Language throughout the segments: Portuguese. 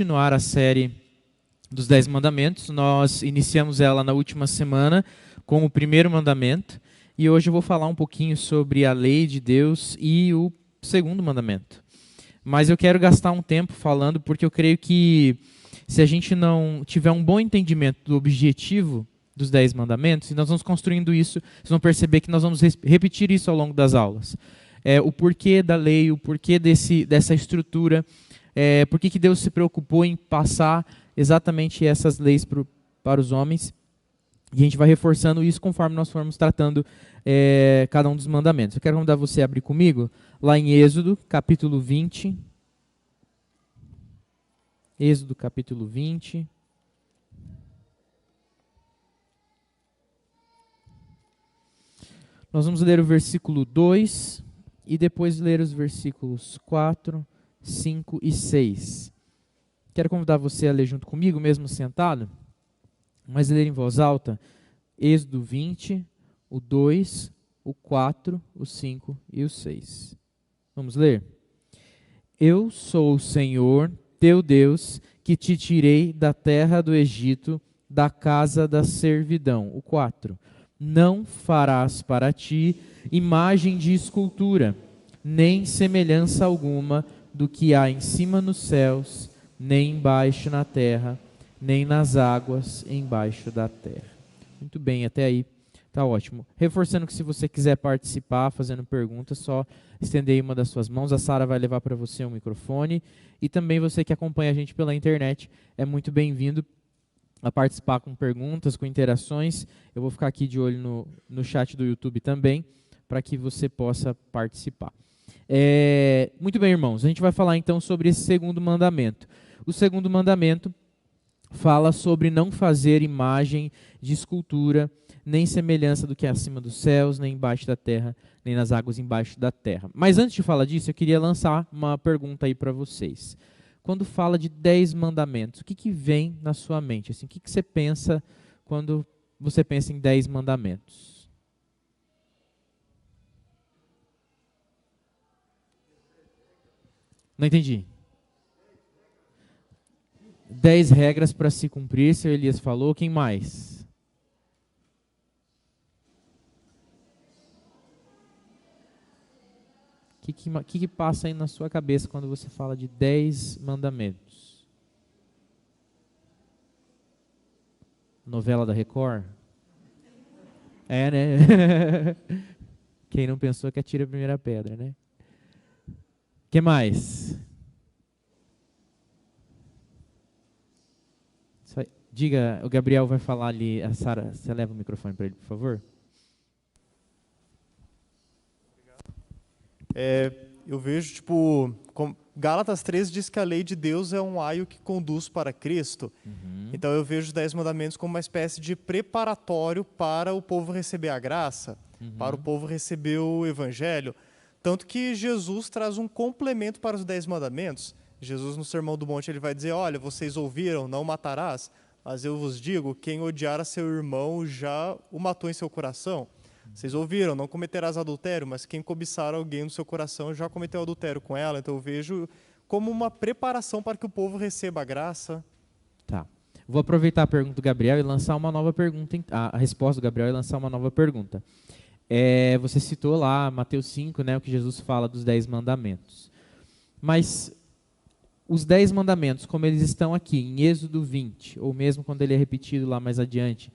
Continuar a série dos 10 mandamentos. Nós iniciamos ela na última semana com o primeiro mandamento e hoje eu vou falar um pouquinho sobre a lei de Deus e o segundo mandamento. Mas eu quero gastar um tempo falando porque eu creio que se a gente não tiver um bom entendimento do objetivo dos 10 mandamentos, e nós vamos construindo isso, vocês vão perceber que nós vamos repetir isso ao longo das aulas. O porquê da lei, o porquê dessa estrutura. Por que Deus se preocupou em passar exatamente essas leis para os homens? E a gente vai reforçando isso conforme nós formos tratando cada um dos mandamentos. Eu quero convidar você a abrir comigo lá em Êxodo, capítulo 20. Êxodo, capítulo 20. Nós vamos ler o versículo 2 e depois ler os versículos 4, 5 e 6. Quero convidar você a ler junto comigo, mesmo sentado, mas ler em voz alta, Êxodo 20, o 2, o 4, o 5 e o 6. Vamos ler? Eu sou o Senhor, teu Deus, que te tirei da terra do Egito, da casa da servidão. O 4. Não farás para ti imagem de escultura, nem semelhança alguma do que há em cima nos céus, nem embaixo na terra, nem nas águas embaixo da terra. Muito bem, até aí está ótimo. Reforçando que se você quiser participar, fazendo perguntas, só estender aí uma das suas mãos. A Sara vai levar para você um microfone. E também você que acompanha a gente pela internet, é muito bem-vindo a participar com perguntas, com interações. Eu vou ficar aqui de olho no chat do YouTube também, para que você possa participar. Muito bem, irmãos, a gente vai falar então sobre esse segundo mandamento. O segundo mandamento fala sobre não fazer imagem de escultura, nem semelhança do que é acima dos céus, nem embaixo da terra, nem nas águas embaixo da terra. Mas antes de falar disso, eu queria lançar uma pergunta aí para vocês. Quando fala de 10 mandamentos, o que vem na sua mente? Assim, o que você pensa quando você pensa em 10 mandamentos? Não entendi. 10 regras para se cumprir, seu Elias falou. Quem mais? O que passa aí na sua cabeça quando você fala de 10 mandamentos? Novela da Record? Né? Quem não pensou que atira a primeira pedra, né? O que mais? Diga, o Gabriel vai falar ali. A Sara, você leva o microfone para ele, por favor? Eu vejo, Gálatas 3 diz que a lei de Deus é um aio que conduz para Cristo. Então eu vejo os 10 mandamentos como uma espécie de preparatório para o povo receber a graça, para o povo receber o evangelho. Tanto que Jesus traz um complemento para os 10 mandamentos. Jesus, no Sermão do Monte, ele vai dizer, olha, vocês ouviram, não matarás, mas eu vos digo, quem odiar a seu irmão já o matou em seu coração. Vocês ouviram, não cometerás adultério, mas quem cobiçar alguém no seu coração já cometeu adultério com ela. Então eu vejo como uma preparação para que o povo receba a graça. Tá. Vou aproveitar a pergunta do Gabriel e lançar uma nova pergunta, a resposta do Gabriel e lançar uma nova pergunta. Você citou lá, Mateus 5, né, o que Jesus fala dos 10 mandamentos. Mas os 10 mandamentos, como eles estão aqui em Êxodo 20, ou mesmo quando ele é repetido lá mais adiante,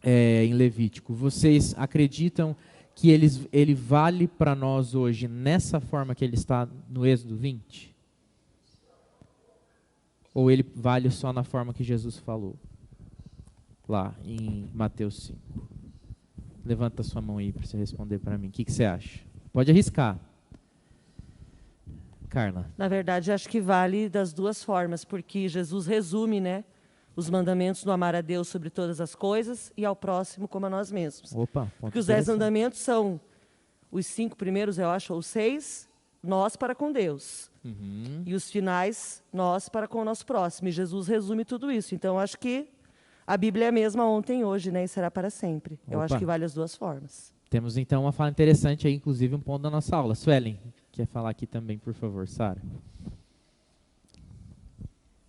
em Levítico, vocês acreditam que ele vale para nós hoje nessa forma que ele está no Êxodo 20? Ou ele vale só na forma que Jesus falou? Lá em Mateus 5. Levanta a sua mão aí para você responder para mim. O que você acha? Pode arriscar. Carla. Na verdade, acho que vale das duas formas, porque Jesus resume, né, os mandamentos no amar a Deus sobre todas as coisas e ao próximo como a nós mesmos. Opa, porque os 10 mandamentos são os 5 primeiros, eu acho, ou 6, nós para com Deus. E os finais, nós para com o nosso próximo. E Jesus resume tudo isso. Então, acho que a Bíblia é a mesma ontem, hoje, né, e será para sempre. Eu acho que vale as duas formas. Temos então uma fala interessante aí, inclusive um ponto da nossa aula. Suelen, quer falar aqui também, por favor, Sara?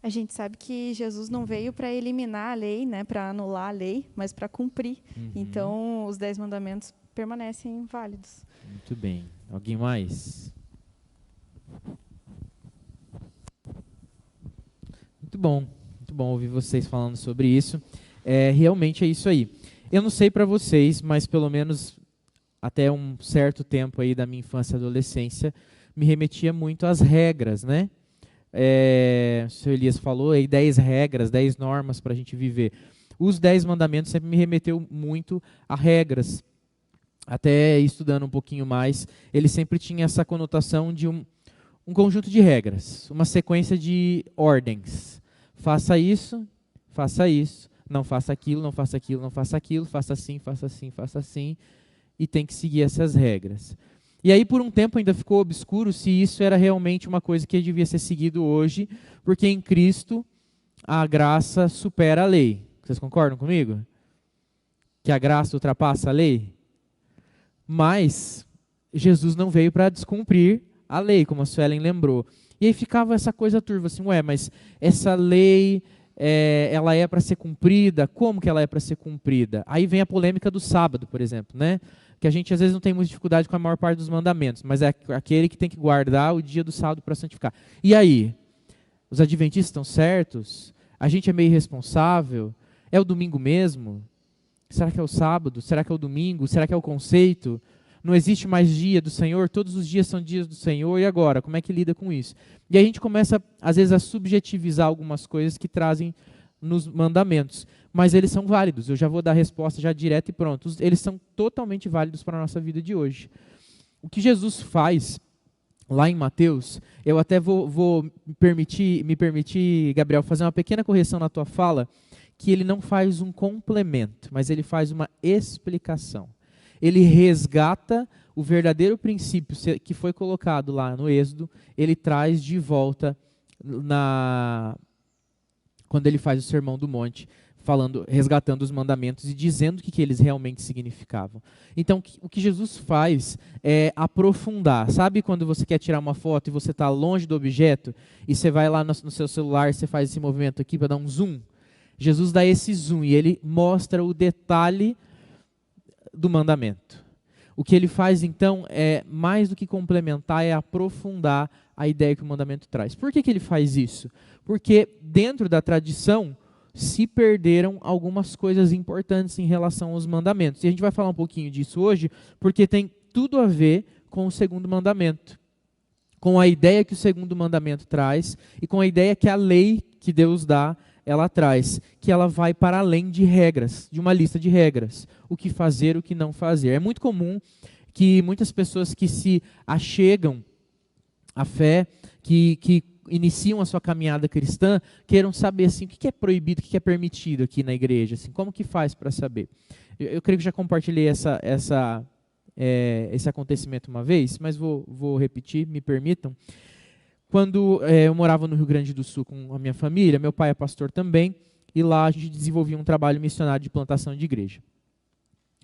A gente sabe que Jesus não veio para eliminar a lei, né, para anular a lei, mas para cumprir. Então, os 10 mandamentos permanecem válidos. Muito bem. Alguém mais? Muito bom ouvir vocês falando sobre isso. Realmente é isso aí. Eu não sei para vocês, mas pelo menos até um certo tempo aí da minha infância e adolescência, me remetia muito às regras, né? O senhor Elias falou aí 10 regras, 10 normas para a gente viver. Os 10 mandamentos sempre me remeteu muito a regras. Até estudando um pouquinho mais, ele sempre tinha essa conotação de um conjunto de regras, uma sequência de ordens. Faça isso, não faça aquilo, não faça aquilo, não faça aquilo, faça assim, faça assim, faça assim, e tem que seguir essas regras. E aí, por um tempo, ainda ficou obscuro se isso era realmente uma coisa que devia ser seguido hoje, porque em Cristo a graça supera a lei. Vocês concordam comigo? Que a graça ultrapassa a lei? Mas Jesus não veio para descumprir a lei, como a Suelen lembrou. E aí ficava essa coisa turva, assim, mas essa lei, ela é para ser cumprida? Como que ela é para ser cumprida? Aí vem a polêmica do sábado, por exemplo, né? Que a gente às vezes não tem muita dificuldade com a maior parte dos mandamentos, mas é aquele que tem que guardar o dia do sábado para santificar. E aí? Os adventistas estão certos? A gente é meio irresponsável? É o domingo mesmo? Será que é o sábado? Será que é o domingo? Será que é o conceito? Não existe mais dia do Senhor? Todos os dias são dias do Senhor, e agora? Como é que lida com isso? E aí a gente começa, às vezes, a subjetivizar algumas coisas que trazem nos mandamentos. Mas eles são válidos. Eu já vou dar a resposta já direta e pronto. Eles são totalmente válidos para a nossa vida de hoje. O que Jesus faz lá em Mateus, eu até vou me permitir, Gabriel, fazer uma pequena correção na tua fala, que ele não faz um complemento, mas ele faz uma explicação. Ele resgata o verdadeiro princípio que foi colocado lá no Êxodo, ele traz de volta quando ele faz o Sermão do Monte, resgatando os mandamentos e dizendo o que eles realmente significavam. Então, o que Jesus faz é aprofundar. Sabe quando você quer tirar uma foto e você está longe do objeto, e você vai lá no seu celular, você faz esse movimento aqui para dar um zoom? Jesus dá esse zoom e ele mostra o detalhe do mandamento. O que ele faz, então, é mais do que complementar, é aprofundar a ideia que o mandamento traz. Por que ele faz isso? Porque dentro da tradição se perderam algumas coisas importantes em relação aos mandamentos. E a gente vai falar um pouquinho disso hoje, porque tem tudo a ver com o segundo mandamento, com a ideia que o segundo mandamento traz e com a ideia que a lei que Deus dá, ela traz, que ela vai para além de regras, de uma lista de regras, o que fazer, o que não fazer. É muito comum que muitas pessoas que se achegam à fé, que iniciam a sua caminhada cristã, queiram saber assim, o que é proibido, o que é permitido aqui na igreja, assim, como que faz para saber? Eu creio que já compartilhei esse acontecimento uma vez, mas vou repetir, me permitam. Quando eu morava no Rio Grande do Sul com a minha família, meu pai é pastor também, e lá a gente desenvolvia um trabalho missionário de plantação de igreja.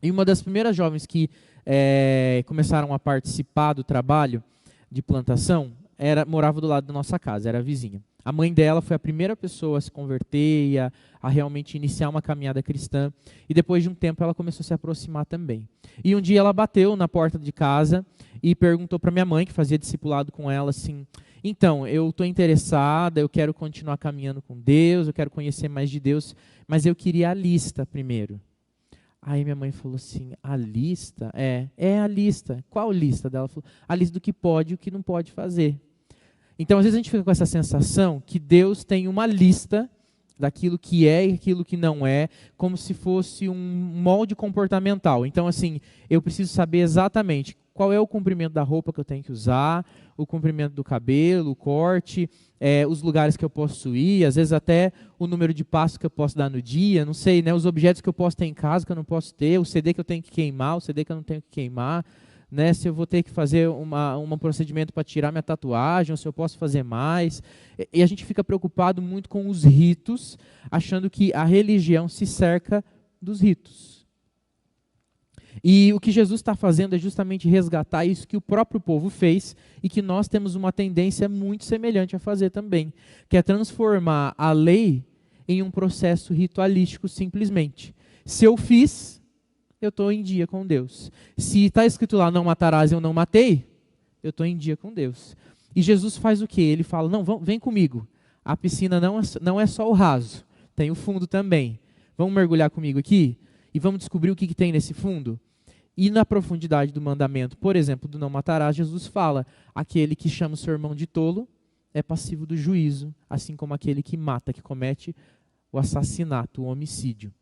E uma das primeiras jovens que começaram a participar do trabalho de plantação morava do lado da nossa casa, era a vizinha. A mãe dela foi a primeira pessoa a se converter e a realmente iniciar uma caminhada cristã. E depois de um tempo ela começou a se aproximar também. E um dia ela bateu na porta de casa e perguntou para minha mãe, que fazia discipulado com ela, assim: então, eu estou interessada, eu quero continuar caminhando com Deus, eu quero conhecer mais de Deus, mas eu queria a lista primeiro. Aí minha mãe falou assim: a lista? É a lista. Qual lista dela? Ela falou: a lista do que pode e o que não pode fazer. Então, às vezes a gente fica com essa sensação que Deus tem uma lista daquilo que é e aquilo que não é, como se fosse um molde comportamental. Então, assim, eu preciso saber exatamente qual é o comprimento da roupa que eu tenho que usar, o comprimento do cabelo, o corte, os lugares que eu posso ir, às vezes até o número de passos que eu posso dar no dia, não sei, né, os objetos que eu posso ter em casa que eu não posso ter, o CD que eu tenho que queimar, o CD que eu não tenho que queimar, né, se eu vou ter que fazer um procedimento para tirar minha tatuagem, ou se eu posso fazer mais. E a gente fica preocupado muito com os ritos, achando que a religião se cerca dos ritos. E o que Jesus está fazendo é justamente resgatar isso que o próprio povo fez e que nós temos uma tendência muito semelhante a fazer também, que é transformar a lei em um processo ritualístico simplesmente. Se eu fiz, eu estou em dia com Deus. Se está escrito lá, não matarás, eu não matei, eu estou em dia com Deus. E Jesus faz o quê? Ele fala, não, vem comigo. A piscina não é só o raso, tem o fundo também. Vamos mergulhar comigo aqui? E vamos descobrir o que tem nesse fundo? E na profundidade do mandamento, por exemplo, do não matarás, Jesus fala, aquele que chama o seu irmão de tolo é passivo do juízo, assim como aquele que mata, que comete o assassinato, o homicídio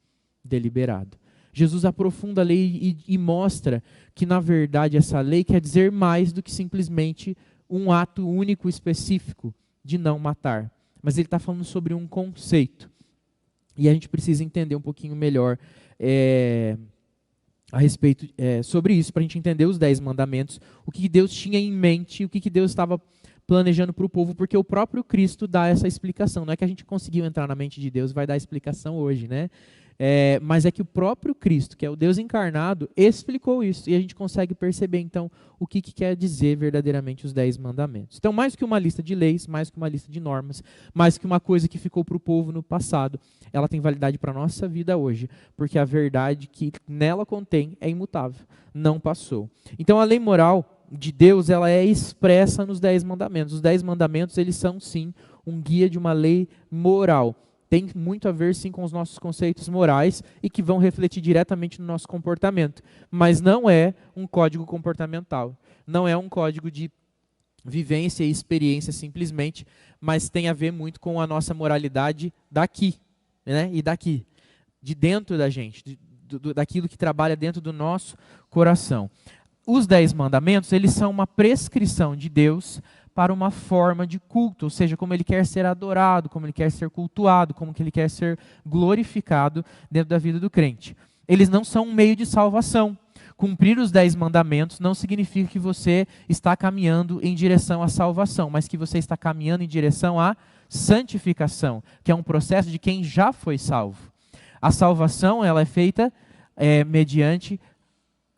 deliberado. Jesus aprofunda a lei e mostra que, na verdade, essa lei quer dizer mais do que simplesmente um ato único específico de não matar. Mas ele está falando sobre um conceito. E a gente precisa entender um pouquinho melhor a respeito sobre isso, para a gente entender os 10 mandamentos, o que Deus tinha em mente, o que Deus estava planejando para o povo, porque o próprio Cristo dá essa explicação. Não é que a gente conseguiu entrar na mente de Deus e vai dar a explicação hoje, né? Mas é que o próprio Cristo, que é o Deus encarnado, explicou isso. E a gente consegue perceber, então, o que quer dizer verdadeiramente os 10 mandamentos. Então, mais que uma lista de leis, mais que uma lista de normas, mais que uma coisa que ficou para o povo no passado, ela tem validade para a nossa vida hoje, porque a verdade que nela contém é imutável, não passou. Então, a lei moral de Deus, ela é expressa nos 10 mandamentos. Os 10 mandamentos, eles são, sim, um guia de uma lei moral. Tem muito a ver, sim, com os nossos conceitos morais e que vão refletir diretamente no nosso comportamento. Mas não é um código comportamental. Não é um código de vivência e experiência simplesmente, mas tem a ver muito com a nossa moralidade daqui, né? E daqui, de dentro da gente, daquilo que trabalha dentro do nosso coração. Os 10 mandamentos, eles são uma prescrição de Deus para uma forma de culto, ou seja, como ele quer ser adorado, como ele quer ser cultuado, como que ele quer ser glorificado dentro da vida do crente. Eles não são um meio de salvação. Cumprir os 10 mandamentos não significa que você está caminhando em direção à salvação, mas que você está caminhando em direção à santificação, que é um processo de quem já foi salvo. A salvação, ela é feita mediante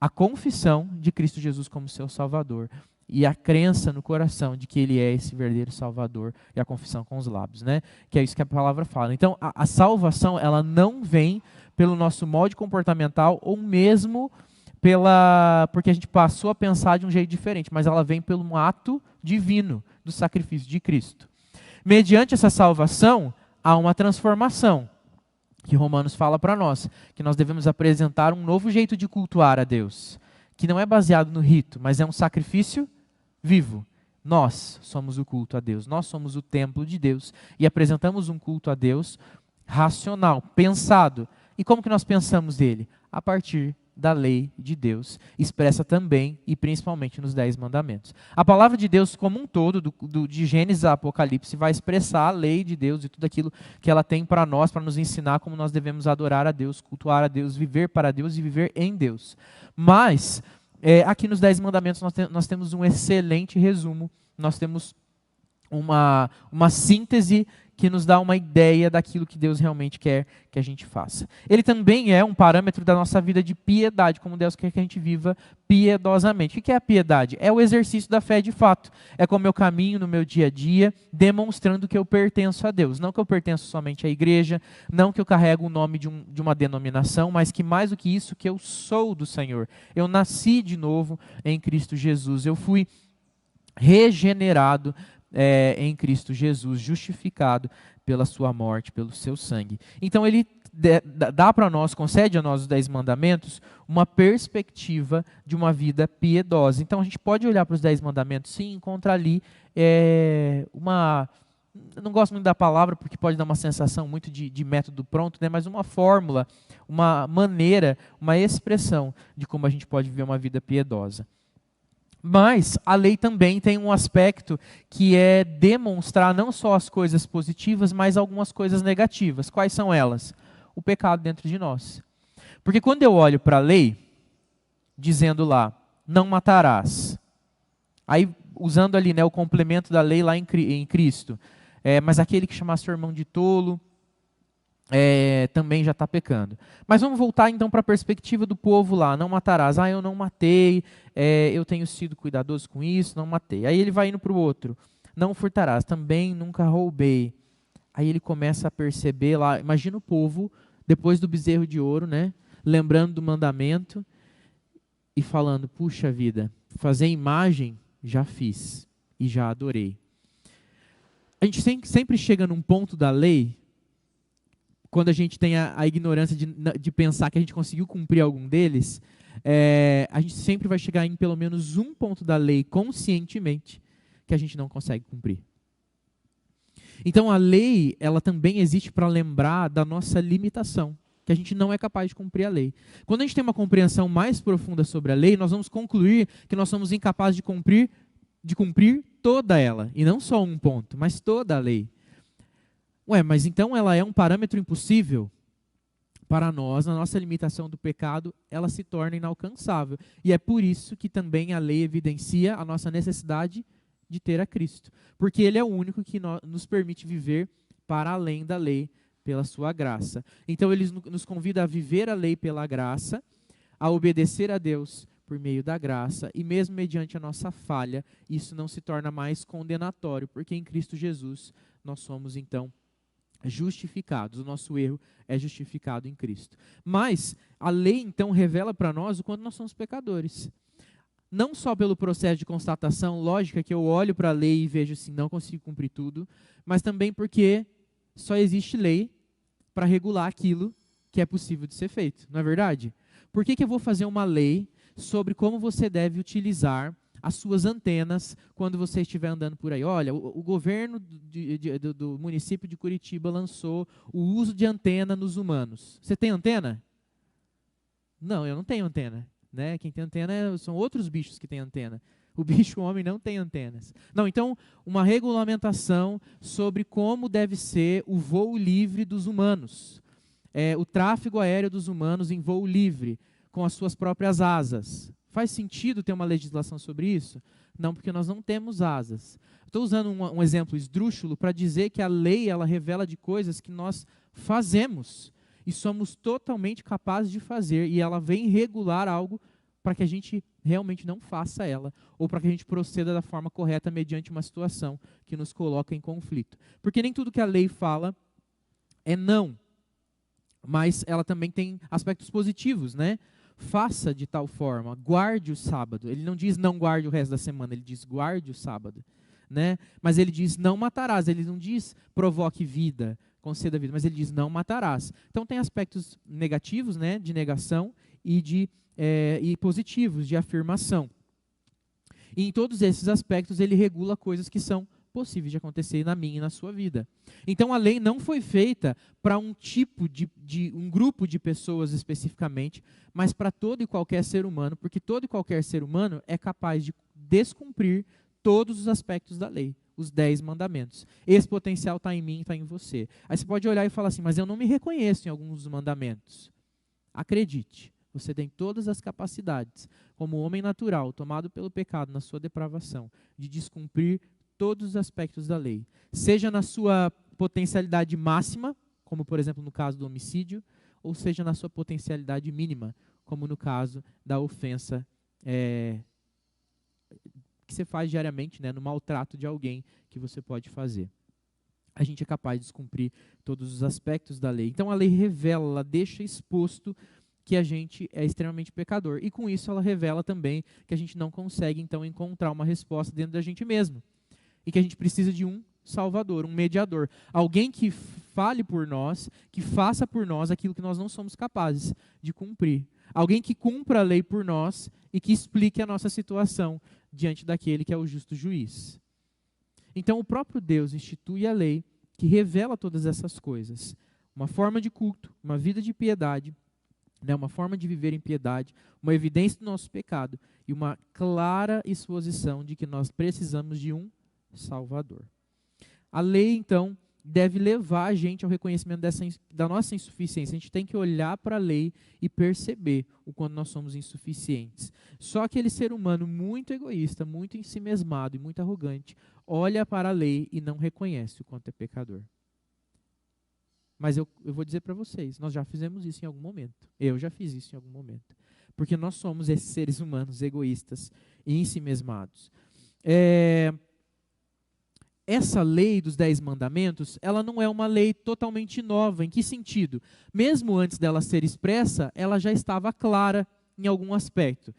a confissão de Cristo Jesus como seu Salvador e a crença no coração de que Ele é esse verdadeiro Salvador e a confissão com os lábios, né? Que é isso que a palavra fala. Então, a salvação, ela não vem pelo nosso molde comportamental ou mesmo porque a gente passou a pensar de um jeito diferente, mas ela vem pelo um ato divino do sacrifício de Cristo. Mediante essa salvação, há uma transformação, que Romanos fala para nós, que nós devemos apresentar um novo jeito de cultuar a Deus, que não é baseado no rito, mas é um sacrifício vivo. Nós somos o culto a Deus, nós somos o templo de Deus e apresentamos um culto a Deus racional, pensado. E como que nós pensamos dele? A partir da lei de Deus, expressa também e principalmente nos 10 mandamentos. A palavra de Deus como um todo, de Gênesis a Apocalipse, vai expressar a lei de Deus e tudo aquilo que ela tem para nós, para nos ensinar como nós devemos adorar a Deus, cultuar a Deus, viver para Deus e viver em Deus. Mas, aqui nos 10 mandamentos nós temos um excelente resumo, nós temos uma síntese que nos dá uma ideia daquilo que Deus realmente quer que a gente faça. Ele também é um parâmetro da nossa vida de piedade, como Deus quer que a gente viva piedosamente. O que é a piedade? É o exercício da fé de fato. É como eu caminho no meu dia a dia, demonstrando que eu pertenço a Deus. Não que eu pertenço somente à igreja, não que eu carrego o nome de uma denominação, mas que mais do que isso, que eu sou do Senhor. Eu nasci de novo em Cristo Jesus. Eu fui regenerado em Cristo Jesus, justificado pela sua morte, pelo seu sangue. Então ele dá para nós, concede a nós os 10 mandamentos, uma perspectiva de uma vida piedosa. Então a gente pode olhar para os 10 mandamentos sim, e encontrar ali eu não gosto muito da palavra porque pode dar uma sensação muito de método pronto, né? Mas uma fórmula, uma maneira, uma expressão de como a gente pode viver uma vida piedosa. Mas a lei também tem um aspecto que é demonstrar não só as coisas positivas, mas algumas coisas negativas. Quais são elas? O pecado dentro de nós. Porque quando eu olho para a lei, dizendo lá, não matarás, aí usando ali, né, o complemento da lei lá em Cristo, mas aquele que chamar seu irmão de tolo, também já está pecando. Mas vamos voltar então para a perspectiva do povo lá. Não matarás. Eu não matei, eu tenho sido cuidadoso com isso, não matei. Aí ele vai indo para o outro. Não furtarás, também nunca roubei. Aí ele começa a perceber lá, imagina o povo, depois do bezerro de ouro, né? Lembrando do mandamento e falando, puxa vida, fazer imagem, já fiz e já adorei. A gente sempre chega num ponto da lei, quando a gente tem a ignorância de pensar que a gente conseguiu cumprir algum deles, a gente sempre vai chegar em pelo menos um ponto da lei conscientemente que a gente não consegue cumprir. Então a lei, ela também existe para lembrar da nossa limitação, que a gente não é capaz de cumprir a lei. Quando a gente tem uma compreensão mais profunda sobre a lei, nós vamos concluir que nós somos incapazes de cumprir toda ela, e não só um ponto, mas toda a lei. Mas então ela é um parâmetro impossível? Para nós, na nossa limitação do pecado, ela se torna inalcançável. E é por isso que também a lei evidencia a nossa necessidade de ter a Cristo. Porque Ele é o único que nos permite viver para além da lei, pela sua graça. Então Ele nos convida a viver a lei pela graça, a obedecer a Deus por meio da graça, e mesmo mediante a nossa falha, isso não se torna mais condenatório, porque em Cristo Jesus nós somos então justificados, o nosso erro é justificado em Cristo. Mas a lei então revela para nós o quanto nós somos pecadores. Não só pelo processo de constatação lógica, que eu olho para a lei e vejo assim, não consigo cumprir tudo, mas também porque só existe lei para regular aquilo que é possível de ser feito, não é verdade? Por que eu vou fazer uma lei sobre como você deve utilizar as suas antenas quando você estiver andando por aí? Olha, o governo do município de Curitiba lançou o uso de antena nos humanos. Você tem antena? Não, eu não tenho antena. Né? Quem tem antena são outros bichos que têm antena. O bicho homem não tem antenas. Não, então, uma regulamentação sobre como deve ser o voo livre dos humanos. O tráfego aéreo dos humanos em voo livre, com as suas próprias asas. Faz sentido ter uma legislação sobre isso? Não, porque nós não temos asas. Estou usando um exemplo esdrúxulo para dizer que a lei ela revela de coisas que nós fazemos e somos totalmente capazes de fazer, e ela vem regular algo para que a gente realmente não faça ela, ou para que a gente proceda da forma correta mediante uma situação que nos coloca em conflito. Porque nem tudo que a lei fala é não, mas ela também tem aspectos positivos, né? Faça de tal forma, guarde o sábado. Ele não diz não guarde o resto da semana, ele diz guarde o sábado. Né? Mas ele diz não matarás, ele não diz provoque vida, conceda vida, mas ele diz não matarás. Então tem aspectos negativos, né, de negação e positivos, de afirmação. E em todos esses aspectos ele regula coisas que são possíveis de acontecer na minha e na sua vida. Então a lei não foi feita para um tipo um grupo de pessoas especificamente, mas para todo e qualquer ser humano, porque todo e qualquer ser humano é capaz de descumprir todos os aspectos da lei, os 10 mandamentos. Esse potencial está em mim, está em você. Aí você pode olhar e falar assim, mas eu não me reconheço em alguns dos mandamentos. Acredite, você tem todas as capacidades, como homem natural, tomado pelo pecado, na sua depravação, de descumprir todos os aspectos da lei. Seja na sua potencialidade máxima, como por exemplo no caso do homicídio, ou seja na sua potencialidade mínima, como no caso da ofensa que você faz diariamente, né, no maltrato de alguém que você pode fazer. A gente é capaz de descumprir todos os aspectos da lei. Então a lei revela, ela deixa exposto que a gente é extremamente pecador. E com isso ela revela também que a gente não consegue então encontrar uma resposta dentro da gente mesmo. E que a gente precisa de um salvador, um mediador. Alguém que fale por nós, que faça por nós aquilo que nós não somos capazes de cumprir. Alguém que cumpra a lei por nós e que explique a nossa situação diante daquele que é o justo juiz. Então o próprio Deus institui a lei que revela todas essas coisas. Uma forma de culto, uma vida de piedade, né, uma forma de viver em piedade, uma evidência do nosso pecado e uma clara exposição de que nós precisamos de um Salvador. A lei, então, deve levar a gente ao reconhecimento da nossa insuficiência. A gente tem que olhar para a lei e perceber o quanto nós somos insuficientes. Só aquele ser humano muito egoísta, muito ensimesmado e muito arrogante, olha para a lei e não reconhece o quanto é pecador. Mas eu vou dizer para vocês, nós já fizemos isso em algum momento. Eu já fiz isso em algum momento. Porque nós somos esses seres humanos egoístas e ensimesmados. Essa lei dos 10 mandamentos, ela não é uma lei totalmente nova. Em que sentido? Mesmo antes dela ser expressa, ela já estava clara em algum aspecto.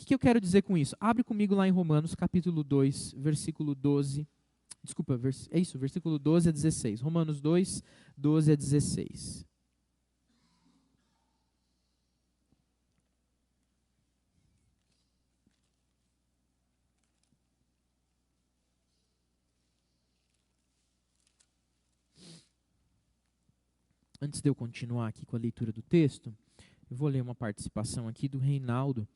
O que eu quero dizer com isso? Abre comigo lá em Romanos, capítulo 2, versículo 12. Desculpa, versículo 12 a 16. Romanos 2, 12 a 16. Antes de eu continuar aqui com a leitura do texto, eu vou ler uma participação aqui do Reinaldo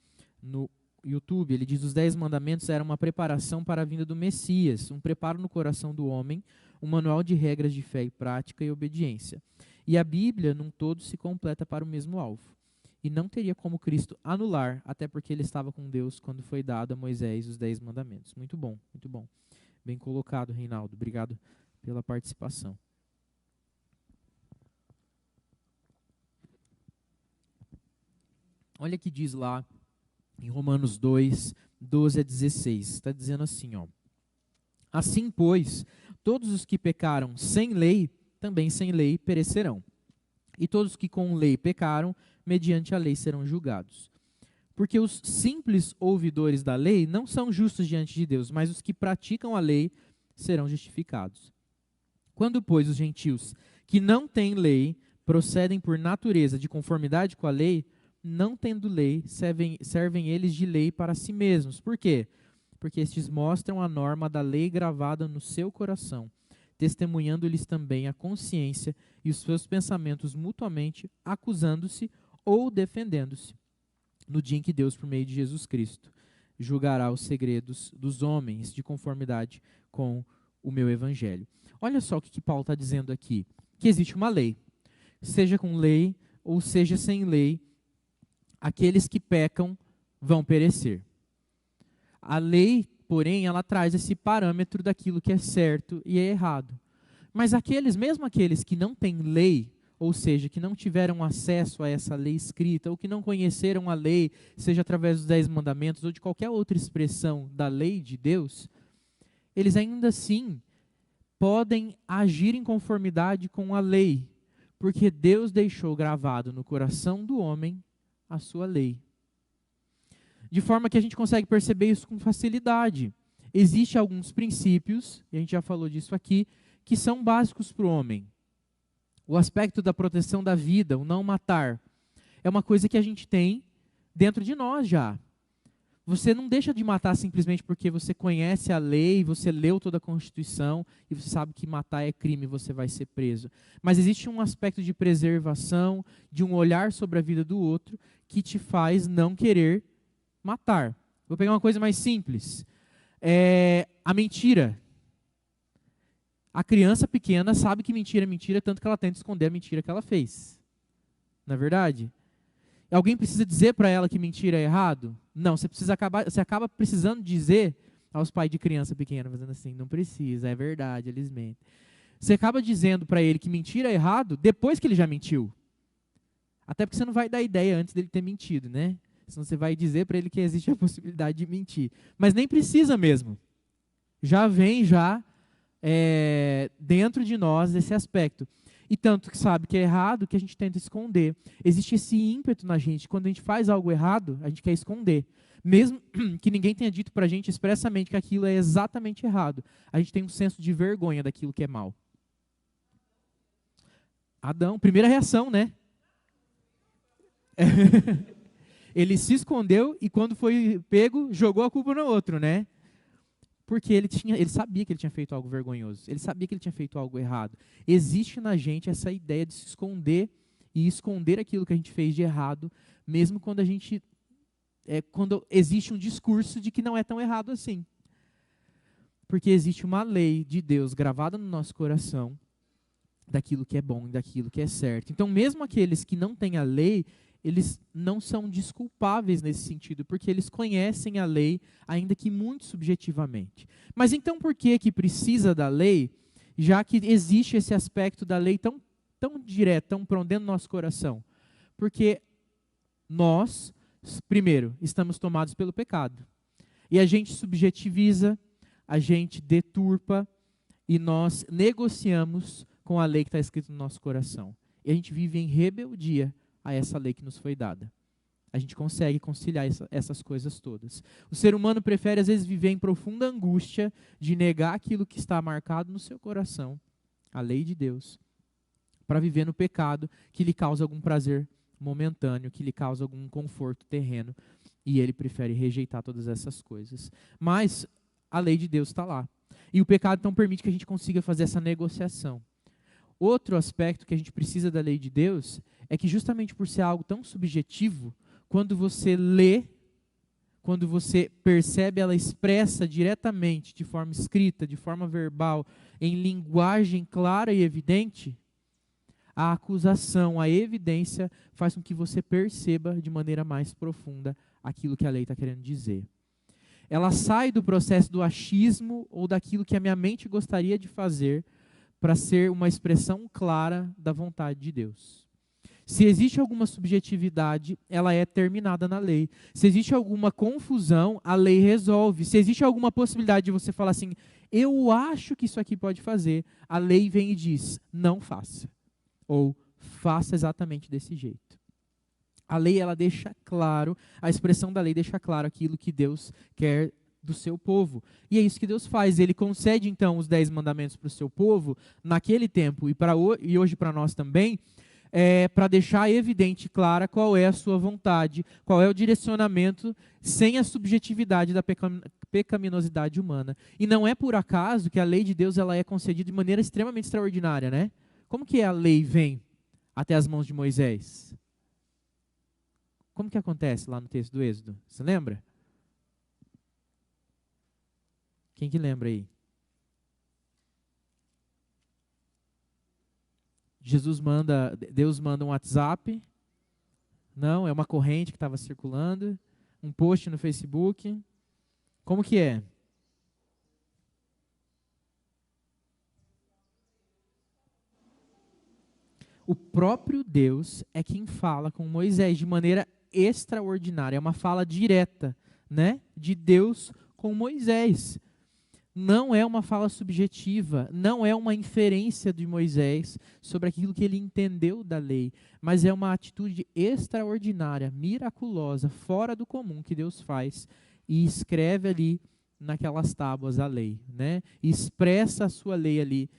no YouTube. Ele diz: os 10 mandamentos eram uma preparação para a vinda do Messias, um preparo no coração do homem, um manual de regras de fé e prática e obediência. E a Bíblia, num todo, se completa para o mesmo alvo. E não teria como Cristo anular, até porque ele estava com Deus quando foi dado a Moisés os 10 mandamentos. Muito bom, muito bom. Bem colocado, Reinaldo. Obrigado pela participação. Olha que diz lá em Romanos 2, 12 a 16. Está dizendo assim, ó. Assim, pois, todos os que pecaram sem lei, também sem lei perecerão. E todos que com lei pecaram, mediante a lei serão julgados. Porque os simples ouvidores da lei não são justos diante de Deus, mas os que praticam a lei serão justificados. Quando, pois, os gentios que não têm lei procedem por natureza de conformidade com a lei, não tendo lei, servem eles de lei para si mesmos. Por quê? Porque estes mostram a norma da lei gravada no seu coração, testemunhando-lhes também a consciência e os seus pensamentos mutuamente, acusando-se ou defendendo-se, no dia em que Deus, por meio de Jesus Cristo, julgará os segredos dos homens de conformidade com o meu evangelho. Olha só o que Paulo está dizendo aqui, que existe uma lei, seja com lei ou seja sem lei, aqueles que pecam vão perecer. A lei, porém, ela traz esse parâmetro daquilo que é certo e é errado. Mas mesmo aqueles que não têm lei, ou seja, que não tiveram acesso a essa lei escrita, ou que não conheceram a lei, seja através dos 10 mandamentos ou de qualquer outra expressão da lei de Deus, eles ainda assim podem agir em conformidade com a lei, porque Deus deixou gravado no coração do homem a sua lei. De forma que a gente consegue perceber isso com facilidade. Existem alguns princípios, e a gente já falou disso aqui, que são básicos para o homem. O aspecto da proteção da vida, o não matar, é uma coisa que a gente tem dentro de nós já. Você não deixa de matar simplesmente porque você conhece a lei, você leu toda a Constituição e você sabe que matar é crime e você vai ser preso. Mas existe um aspecto de preservação, de um olhar sobre a vida do outro, que te faz não querer matar. Vou pegar uma coisa mais simples. A mentira. A criança pequena sabe que mentira é mentira, tanto que ela tenta esconder a mentira que ela fez. Não é verdade? Alguém precisa dizer para ela que mentira é errado? Não, você acaba precisando dizer aos pais de criança pequena, fazendo assim, não precisa, é verdade, eles mentem. Você acaba dizendo para ele que mentira é errado depois que ele já mentiu. Até porque você não vai dar ideia antes dele ter mentido, né? Senão você vai dizer para ele que existe a possibilidade de mentir. Mas nem precisa mesmo. Já vem dentro de nós esse aspecto. E tanto que sabe que é errado que a gente tenta esconder. Existe esse ímpeto na gente. Quando a gente faz algo errado, a gente quer esconder. Mesmo que ninguém tenha dito para a gente expressamente que aquilo é exatamente errado. A gente tem um senso de vergonha daquilo que é mal. Adão, primeira reação, né? Ele se escondeu e quando foi pego, jogou a culpa no outro, né? Porque ele sabia que ele tinha feito algo vergonhoso. Ele sabia que ele tinha feito algo errado. Existe na gente essa ideia de se esconder e esconder aquilo que a gente fez de errado, mesmo quando quando existe um discurso de que não é tão errado assim. Porque existe uma lei de Deus gravada no nosso coração daquilo que é bom e daquilo que é certo. Então, mesmo aqueles que não têm a lei, eles não são desculpáveis nesse sentido, porque eles conhecem a lei, ainda que muito subjetivamente. Mas então por que precisa da lei, já que existe esse aspecto da lei tão tão direto, tão pronto dentro do nosso coração? Porque nós, primeiro, estamos tomados pelo pecado. E a gente subjetiviza, a gente deturpa e nós negociamos com a lei que está escrita no nosso coração. E a gente vive em rebeldia a essa lei que nos foi dada. A gente consegue conciliar essas coisas todas. O ser humano prefere, às vezes, viver em profunda angústia de negar aquilo que está marcado no seu coração, a lei de Deus, para viver no pecado que lhe causa algum prazer momentâneo, que lhe causa algum conforto terreno, e ele prefere rejeitar todas essas coisas. Mas a lei de Deus está lá. E o pecado então permite que a gente consiga fazer essa negociação. Outro aspecto que a gente precisa da lei de Deus é que justamente por ser algo tão subjetivo, quando você lê, quando você percebe ela expressa diretamente, de forma escrita, de forma verbal, em linguagem clara e evidente, a acusação, a evidência faz com que você perceba de maneira mais profunda aquilo que a lei está querendo dizer. Ela sai do processo do achismo ou daquilo que a minha mente gostaria de fazer para ser uma expressão clara da vontade de Deus. Se existe alguma subjetividade, ela é terminada na lei. Se existe alguma confusão, a lei resolve. Se existe alguma possibilidade de você falar assim, eu acho que isso aqui pode fazer, a lei vem e diz, não faça. Ou faça exatamente desse jeito. A lei, ela deixa claro, a expressão da lei deixa claro aquilo que Deus quer do seu povo. E é isso que Deus faz. Ele concede, então, os 10 mandamentos para o seu povo, naquele tempo e hoje para nós também, para deixar evidente e clara qual é a sua vontade, qual é o direcionamento, sem a subjetividade da pecaminosidade humana. E não é por acaso que a lei de Deus ela é concedida de maneira extremamente extraordinária, né? Como que a lei vem até as mãos de Moisés? Como que acontece lá no texto do Êxodo? Você lembra? Quem que lembra aí? Deus manda um WhatsApp, não, é uma corrente que estava circulando, um post no Facebook. Como que é? O próprio Deus é quem fala com Moisés de maneira extraordinária, é uma fala direta, né, de Deus com Moisés. Não é uma fala subjetiva, não é uma inferência de Moisés sobre aquilo que ele entendeu da lei, mas é uma atitude extraordinária, miraculosa, fora do comum que Deus faz e escreve ali naquelas tábuas a lei, né? E expressa a sua lei ali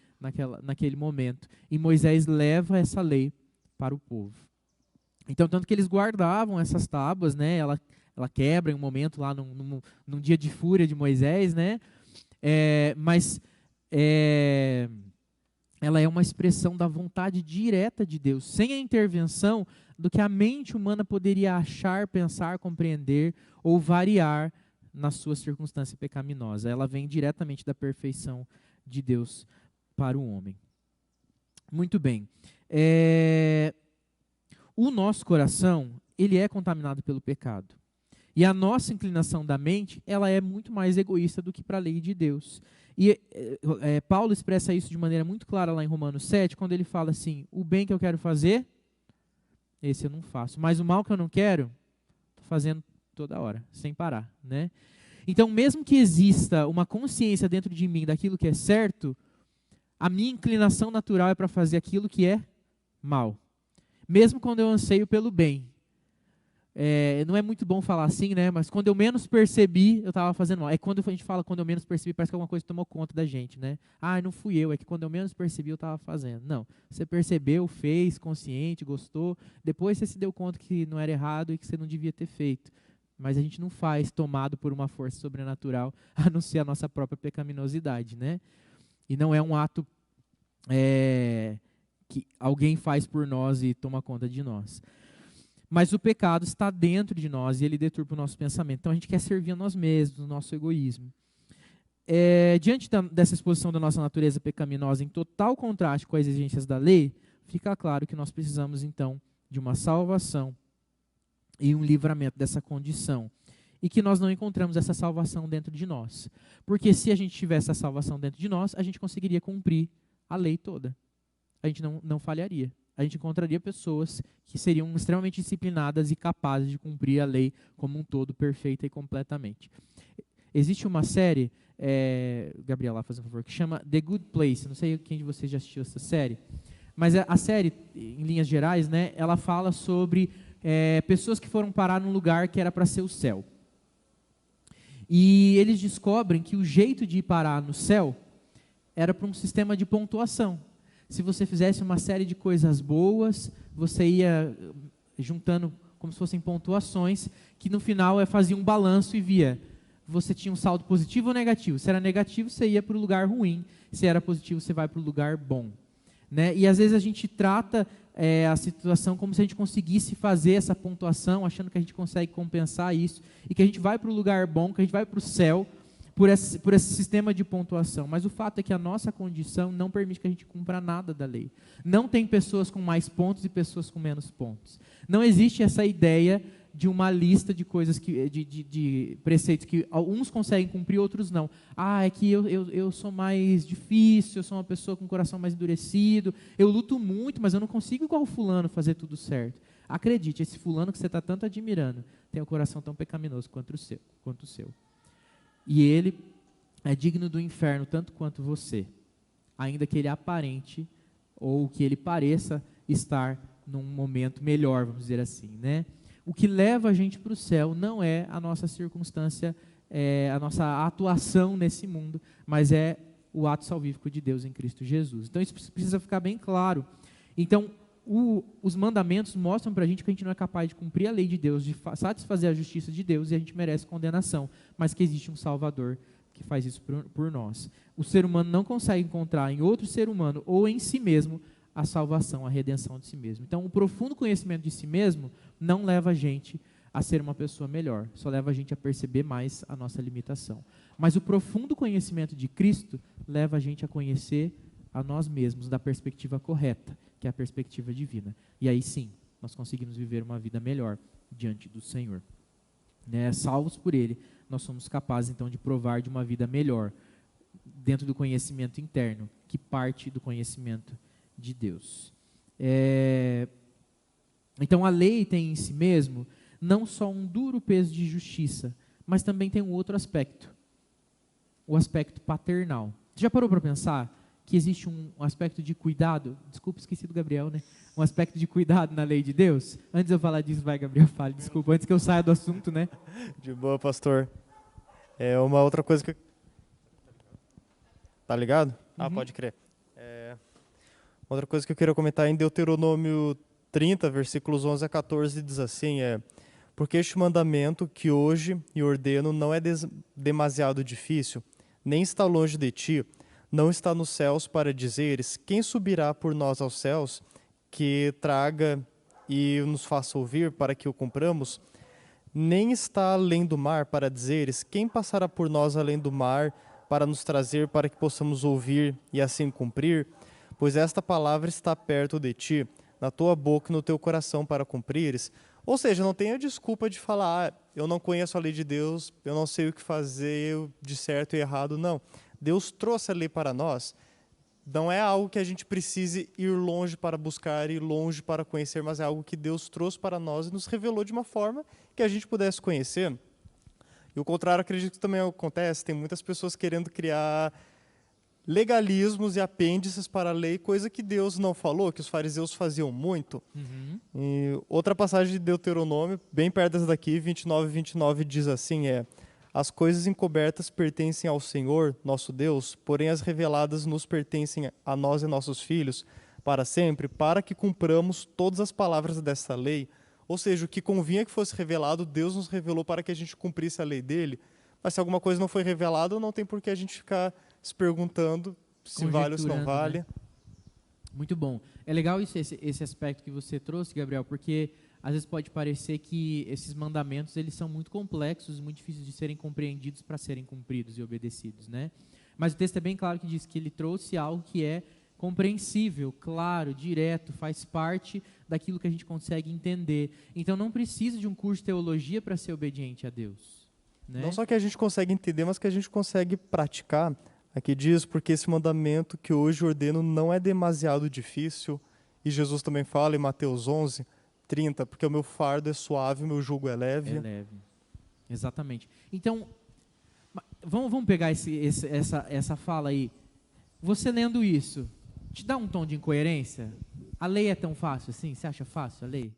naquele momento. E Moisés leva essa lei para o povo. Então, tanto que eles guardavam essas tábuas, né? Ela quebra em um momento lá num dia de fúria de Moisés, né? Mas ela é uma expressão da vontade direta de Deus, sem a intervenção do que a mente humana poderia achar, pensar, compreender ou variar na sua circunstância pecaminosa. Ela vem diretamente da perfeição de Deus para o homem. Muito bem. O nosso coração, ele é contaminado pelo pecado. E a nossa inclinação da mente, ela é muito mais egoísta do que para a lei de Deus. E Paulo expressa isso de maneira muito clara lá em Romanos 7, quando ele fala assim, o bem que eu quero fazer, esse eu não faço. Mas o mal que eu não quero, estou fazendo toda hora, sem parar, né? Então, mesmo que exista uma consciência dentro de mim daquilo que é certo, a minha inclinação natural é para fazer aquilo que é mal. Mesmo quando eu anseio pelo bem. Não é muito bom falar assim, né? Mas quando eu menos percebi, eu estava fazendo mal. Quando a gente fala quando eu menos percebi, parece que alguma coisa tomou conta da gente, né? Não fui eu, é que quando eu menos percebi, eu estava fazendo. Não, você percebeu, fez, consciente, gostou. Depois você se deu conta que não era errado e que você não devia ter feito. Mas a gente não faz tomado por uma força sobrenatural, a não ser a nossa própria pecaminosidade, né? E não é um ato que alguém faz por nós e toma conta de nós. Mas o pecado está dentro de nós e ele deturpa o nosso pensamento. Então a gente quer servir a nós mesmos, o nosso egoísmo. Diante dessa exposição da nossa natureza pecaminosa em total contraste com as exigências da lei, fica claro que nós precisamos então de uma salvação e um livramento dessa condição. E que nós não encontramos essa salvação dentro de nós. Porque se a gente tivesse essa salvação dentro de nós, a gente conseguiria cumprir a lei toda. a gente não falharia. A gente encontraria pessoas que seriam extremamente disciplinadas e capazes de cumprir a lei como um todo, perfeita e completamente. Existe uma série, Gabriela, faz um favor, que chama The Good Place. Não sei quem de vocês já assistiu essa série, mas a série, em linhas gerais, né, ela fala sobre pessoas que foram parar num lugar que era para ser o céu. E eles descobrem que o jeito de ir parar no céu era para um sistema de pontuação. Se você fizesse uma série de coisas boas, você ia juntando como se fossem pontuações, que no final fazia um balanço e via, você tinha um saldo positivo ou negativo. Se era negativo, você ia para o lugar ruim. Se era positivo, você vai para o lugar bom. Né? E às vezes a gente trata a situação como se a gente conseguisse fazer essa pontuação, achando que a gente consegue compensar isso, e que a gente vai para o lugar bom, que a gente vai para o céu, por esse sistema de pontuação. Mas o fato é que a nossa condição não permite que a gente cumpra nada da lei. Não tem pessoas com mais pontos e pessoas com menos pontos. Não existe essa ideia de uma lista de coisas, de preceitos que uns conseguem cumprir, outros não. É que eu sou mais difícil, eu sou uma pessoa com o coração mais endurecido, eu luto muito, mas eu não consigo igual o fulano fazer tudo certo. Acredite, esse fulano que você está tanto admirando tem o coração tão pecaminoso quanto o seu. E ele é digno do inferno tanto quanto você, ainda que ele aparente ou que ele pareça estar num momento melhor, vamos dizer assim, né? O que leva a gente para o céu não é a nossa circunstância, a nossa atuação nesse mundo, mas é o ato salvífico de Deus em Cristo Jesus. Então isso precisa ficar bem claro. Então os mandamentos mostram para a gente que a gente não é capaz de cumprir a lei de Deus, de satisfazer a justiça de Deus, e a gente merece condenação, mas que existe um Salvador que faz isso por nós. O ser humano não consegue encontrar em outro ser humano ou em si mesmo a salvação, a redenção de si mesmo. Então, o profundo conhecimento de si mesmo não leva a gente a ser uma pessoa melhor, só leva a gente a perceber mais a nossa limitação. Mas o profundo conhecimento de Cristo leva a gente a conhecer a nós mesmos da perspectiva correta, que é a perspectiva divina. E aí sim, nós conseguimos viver uma vida melhor diante do Senhor. Salvos por Ele, nós somos capazes então de provar de uma vida melhor, dentro do conhecimento interno, que parte do conhecimento de Deus. Então a lei tem em si mesmo não só um duro peso de justiça, mas também tem um outro aspecto, o aspecto paternal. Você já parou para pensar que existe um aspecto de cuidado? Desculpa, esqueci do Gabriel, né? Um aspecto de cuidado na lei de Deus? Antes de eu falar disso, vai, Gabriel, fale. Desculpa, antes que eu saia do assunto, né? De boa, pastor. Uma outra coisa que... Tá ligado? Pode crer. Outra coisa que eu queria comentar em Deuteronômio 30, versículos 11 a 14, diz assim, porque este mandamento que hoje lhe ordeno não é demasiado difícil, nem está longe de ti, não está nos céus para dizeres, quem subirá por nós aos céus, que traga e nos faça ouvir para que o cumpramos, nem está além do mar para dizeres, quem passará por nós além do mar para nos trazer para que possamos ouvir e assim cumprir, pois esta palavra está perto de ti, na tua boca e no teu coração para cumprires. Ou seja, não tenha desculpa de falar, eu não conheço a lei de Deus, eu não sei o que fazer de certo e errado, não. Deus trouxe a lei para nós, não é algo que a gente precise ir longe para buscar, ir longe para conhecer, mas é algo que Deus trouxe para nós e nos revelou de uma forma que a gente pudesse conhecer. E o contrário, acredito que também acontece, tem muitas pessoas querendo criar legalismos e apêndices para a lei, coisa que Deus não falou, que os fariseus faziam muito. E outra passagem de Deuteronômio, bem perto dessa daqui, 29 diz assim, as coisas encobertas pertencem ao Senhor, nosso Deus, porém as reveladas nos pertencem a nós e nossos filhos para sempre, para que cumpramos todas as palavras dessa lei. Ou seja, o que convinha que fosse revelado, Deus nos revelou para que a gente cumprisse a lei dele. Mas se alguma coisa não foi revelada, não tem por que a gente ficar se perguntando se vale ou se não vale. Né? Muito bom. É legal esse aspecto que você trouxe, Gabriel, porque às vezes pode parecer que esses mandamentos eles são muito complexos, muito difíceis de serem compreendidos para serem cumpridos e obedecidos, né? Mas o texto é bem claro que diz que ele trouxe algo que é compreensível, claro, direto, faz parte daquilo que a gente consegue entender. Então não precisa de um curso de teologia para ser obediente a Deus. Né? Não só que a gente consegue entender, mas que a gente consegue praticar. Aqui diz, porque esse mandamento que hoje ordeno não é demasiado difícil, e Jesus também fala em Mateus 11:30, porque o meu fardo é suave, o meu jugo é leve. É leve. Exatamente. Então, vamos pegar essa fala aí. Você lendo isso, te dá um tom de incoerência? A lei é tão fácil assim? Você acha fácil a lei?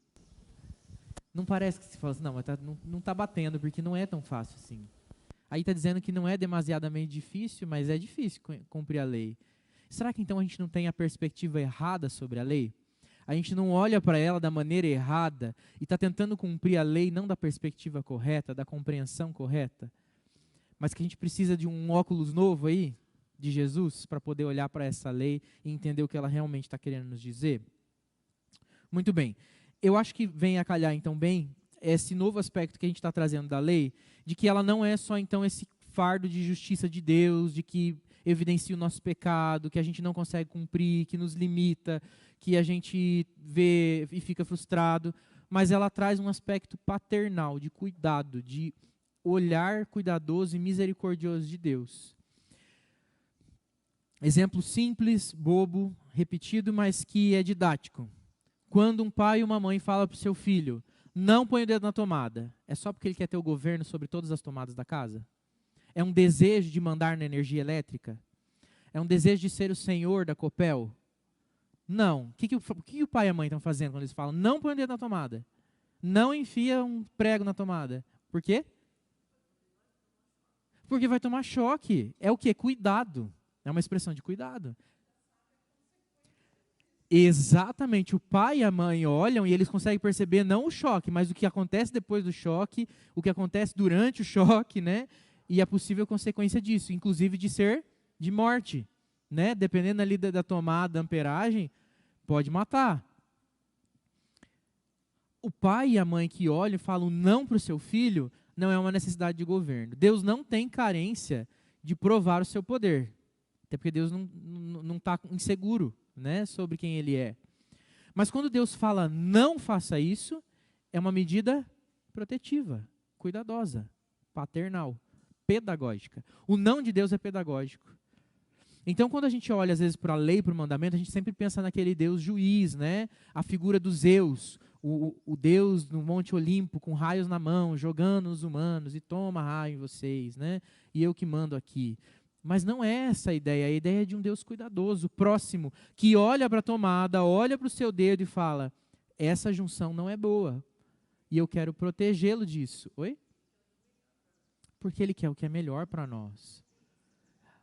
Não parece que se fala assim, não, mas não está batendo, porque não é tão fácil assim. Aí está dizendo que não é demasiadamente difícil, mas é difícil cumprir a lei. Será que então a gente não tem a perspectiva errada sobre a lei? A gente não olha para ela da maneira errada e está tentando cumprir a lei não da perspectiva correta, da compreensão correta? Mas que a gente precisa de um óculos novo aí, de Jesus, para poder olhar para essa lei e entender o que ela realmente está querendo nos dizer? Muito bem. Eu acho que vem a calhar então bem esse novo aspecto que a gente está trazendo da lei, de que ela não é só então esse fardo de justiça de Deus, de que evidencia o nosso pecado, que a gente não consegue cumprir, que nos limita, que a gente vê e fica frustrado, mas ela traz um aspecto paternal, de cuidado, de olhar cuidadoso e misericordioso de Deus. Exemplo simples, bobo, repetido, mas que é didático. Quando um pai e uma mãe falam para o seu filho, não põe o dedo na tomada, é só porque ele quer ter o governo sobre todas as tomadas da casa? É um desejo de mandar na energia elétrica? É um desejo de ser o senhor da Copel? Não. O que o pai e a mãe estão fazendo quando eles falam, não põe o dedo na tomada? Não enfia um prego na tomada. Por quê? Porque vai tomar choque. É o quê? Cuidado. É uma expressão de cuidado. Exatamente, o pai e a mãe olham e eles conseguem perceber não o choque, mas o que acontece depois do choque, o que acontece durante o choque, né? E a possível consequência disso, inclusive de morte, né? Dependendo ali da tomada, da amperagem, pode matar. O pai e a mãe que olham e falam não para o seu filho, não é uma necessidade de governo. Deus não tem carência de provar o seu poder, até porque Deus não está inseguro, né, sobre quem ele é. Mas quando Deus fala não faça isso, é uma medida protetiva, cuidadosa, paternal, pedagógica. O não de Deus é pedagógico. Então, quando a gente olha às vezes para a lei, para o mandamento, a gente sempre pensa naquele Deus juiz, né? A figura do Zeus, o Deus no Monte Olimpo com raios na mão, jogando nos humanos e toma raio em vocês, né? E eu que mando aqui. Mas não é essa a ideia é de um Deus cuidadoso, próximo, que olha para a tomada, olha para o seu dedo e fala, essa junção não é boa, e eu quero protegê-lo disso. Oi? Porque ele quer o que é melhor para nós.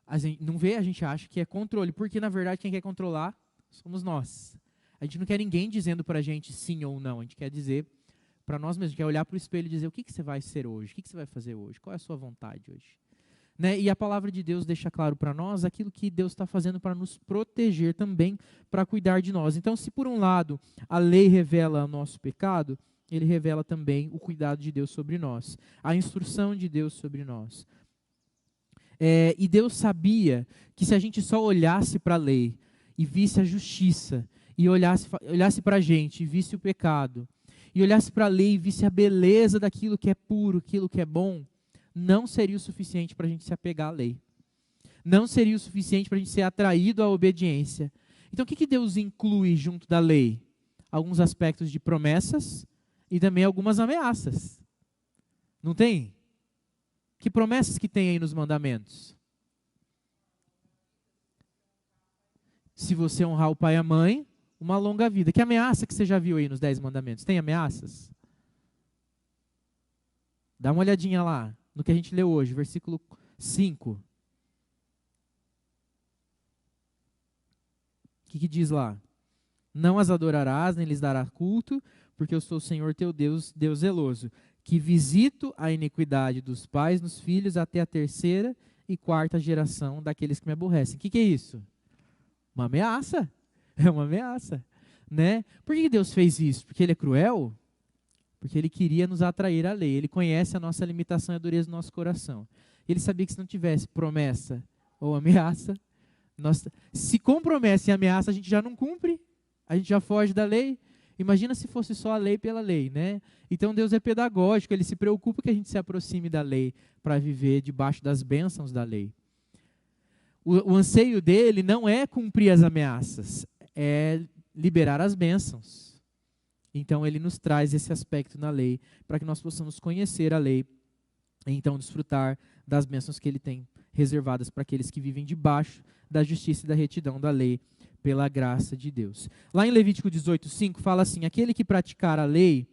A gente não vê, a gente acha que é controle, porque na verdade quem quer controlar somos nós. A gente não quer ninguém dizendo para a gente sim ou não, a gente quer dizer para nós mesmos, quer olhar para o espelho e dizer o que você vai ser hoje, o que você vai fazer hoje, qual é a sua vontade hoje. Né? E a palavra de Deus deixa claro para nós aquilo que Deus está fazendo para nos proteger também, para cuidar de nós. Então, se por um lado a lei revela o nosso pecado, ele revela também o cuidado de Deus sobre nós, a instrução de Deus sobre nós. E Deus sabia que se a gente só olhasse para a lei e visse a justiça, e olhasse para a gente e visse o pecado, e olhasse para a lei e visse a beleza daquilo que é puro, aquilo que é bom, não seria o suficiente para a gente se apegar à lei. Não seria o suficiente para a gente ser atraído à obediência. Então, o que Deus inclui junto da lei? Alguns aspectos de promessas e também algumas ameaças. Não tem? Que promessas que tem aí nos mandamentos? Se você honrar o pai e a mãe, uma longa vida. Que ameaça que você já viu aí nos 10 mandamentos? Tem ameaças? Dá uma olhadinha lá no que a gente leu hoje, versículo 5. O que diz lá? Não as adorarás, nem lhes darás culto, porque eu sou o Senhor teu Deus, Deus zeloso, que visito a iniquidade dos pais nos filhos até a 3ª e 4ª geração daqueles que me aborrecem. O que é isso? Uma ameaça. É uma ameaça. Né? Por que Deus fez isso? Porque ele é cruel? Porque ele queria nos atrair à lei. Ele conhece a nossa limitação e a dureza do nosso coração. Ele sabia que se não tivesse promessa ou ameaça, se com promessa e ameaça a gente já não cumpre, a gente já foge da lei. Imagina se fosse só a lei pela lei, né? Então Deus é pedagógico, ele se preocupa que a gente se aproxime da lei para viver debaixo das bênçãos da lei. O anseio dele não é cumprir as ameaças, é liberar as bênçãos. Então ele nos traz esse aspecto na lei, para que nós possamos conhecer a lei e então desfrutar das bênçãos que ele tem reservadas para aqueles que vivem debaixo da justiça e da retidão da lei, pela graça de Deus. Lá em Levítico 18:5 fala assim: aquele que praticar a lei,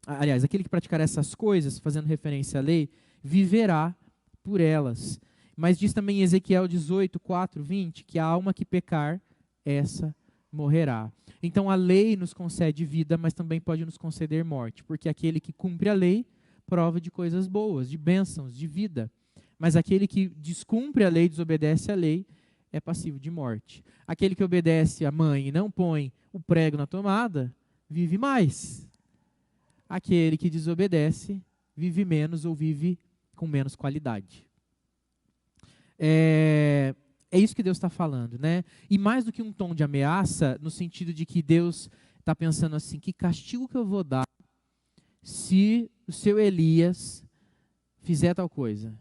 aliás, aquele que praticar essas coisas, fazendo referência à lei, viverá por elas. Mas diz também em Ezequiel 18:4-20, que a alma que pecar, essa morrerá. Então a lei nos concede vida, mas também pode nos conceder morte, porque aquele que cumpre a lei prova de coisas boas, de bênçãos, de vida. Mas aquele que descumpre a lei, desobedece a lei, é passivo de morte. Aquele que obedece a mãe e não põe o prego na tomada, vive mais. Aquele que desobedece, vive menos ou vive com menos qualidade. É isso que Deus está falando, né? E mais do que um tom de ameaça, no sentido de que Deus está pensando assim: que castigo que eu vou dar se o seu Elias fizer tal coisa?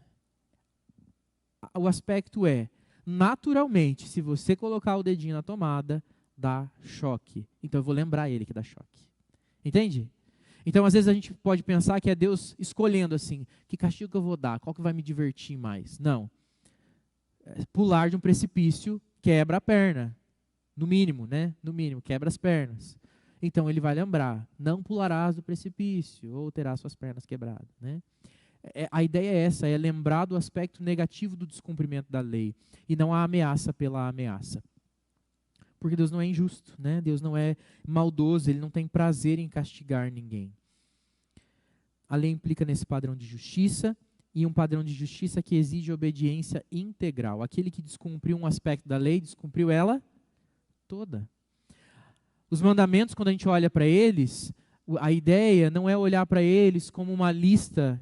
O aspecto é, naturalmente, se você colocar o dedinho na tomada, dá choque. Então eu vou lembrar ele que dá choque. Entende? Então às vezes a gente pode pensar que é Deus escolhendo assim: que castigo que eu vou dar? Qual que vai me divertir mais? Não. Pular de um precipício quebra a perna, no mínimo, né? No mínimo, quebra as pernas. Então ele vai lembrar: não pularás do precipício, ou terás suas pernas quebradas, né? A ideia é essa, é lembrar do aspecto negativo do descumprimento da lei, e não a ameaça pela ameaça. Porque Deus não é injusto, né? Deus não é maldoso, Ele não tem prazer em castigar ninguém. A lei implica nesse padrão de justiça, e um padrão de justiça que exige obediência integral. Aquele que descumpriu um aspecto da lei, descumpriu ela toda. Os mandamentos, quando a gente olha para eles, a ideia não é olhar para eles como uma lista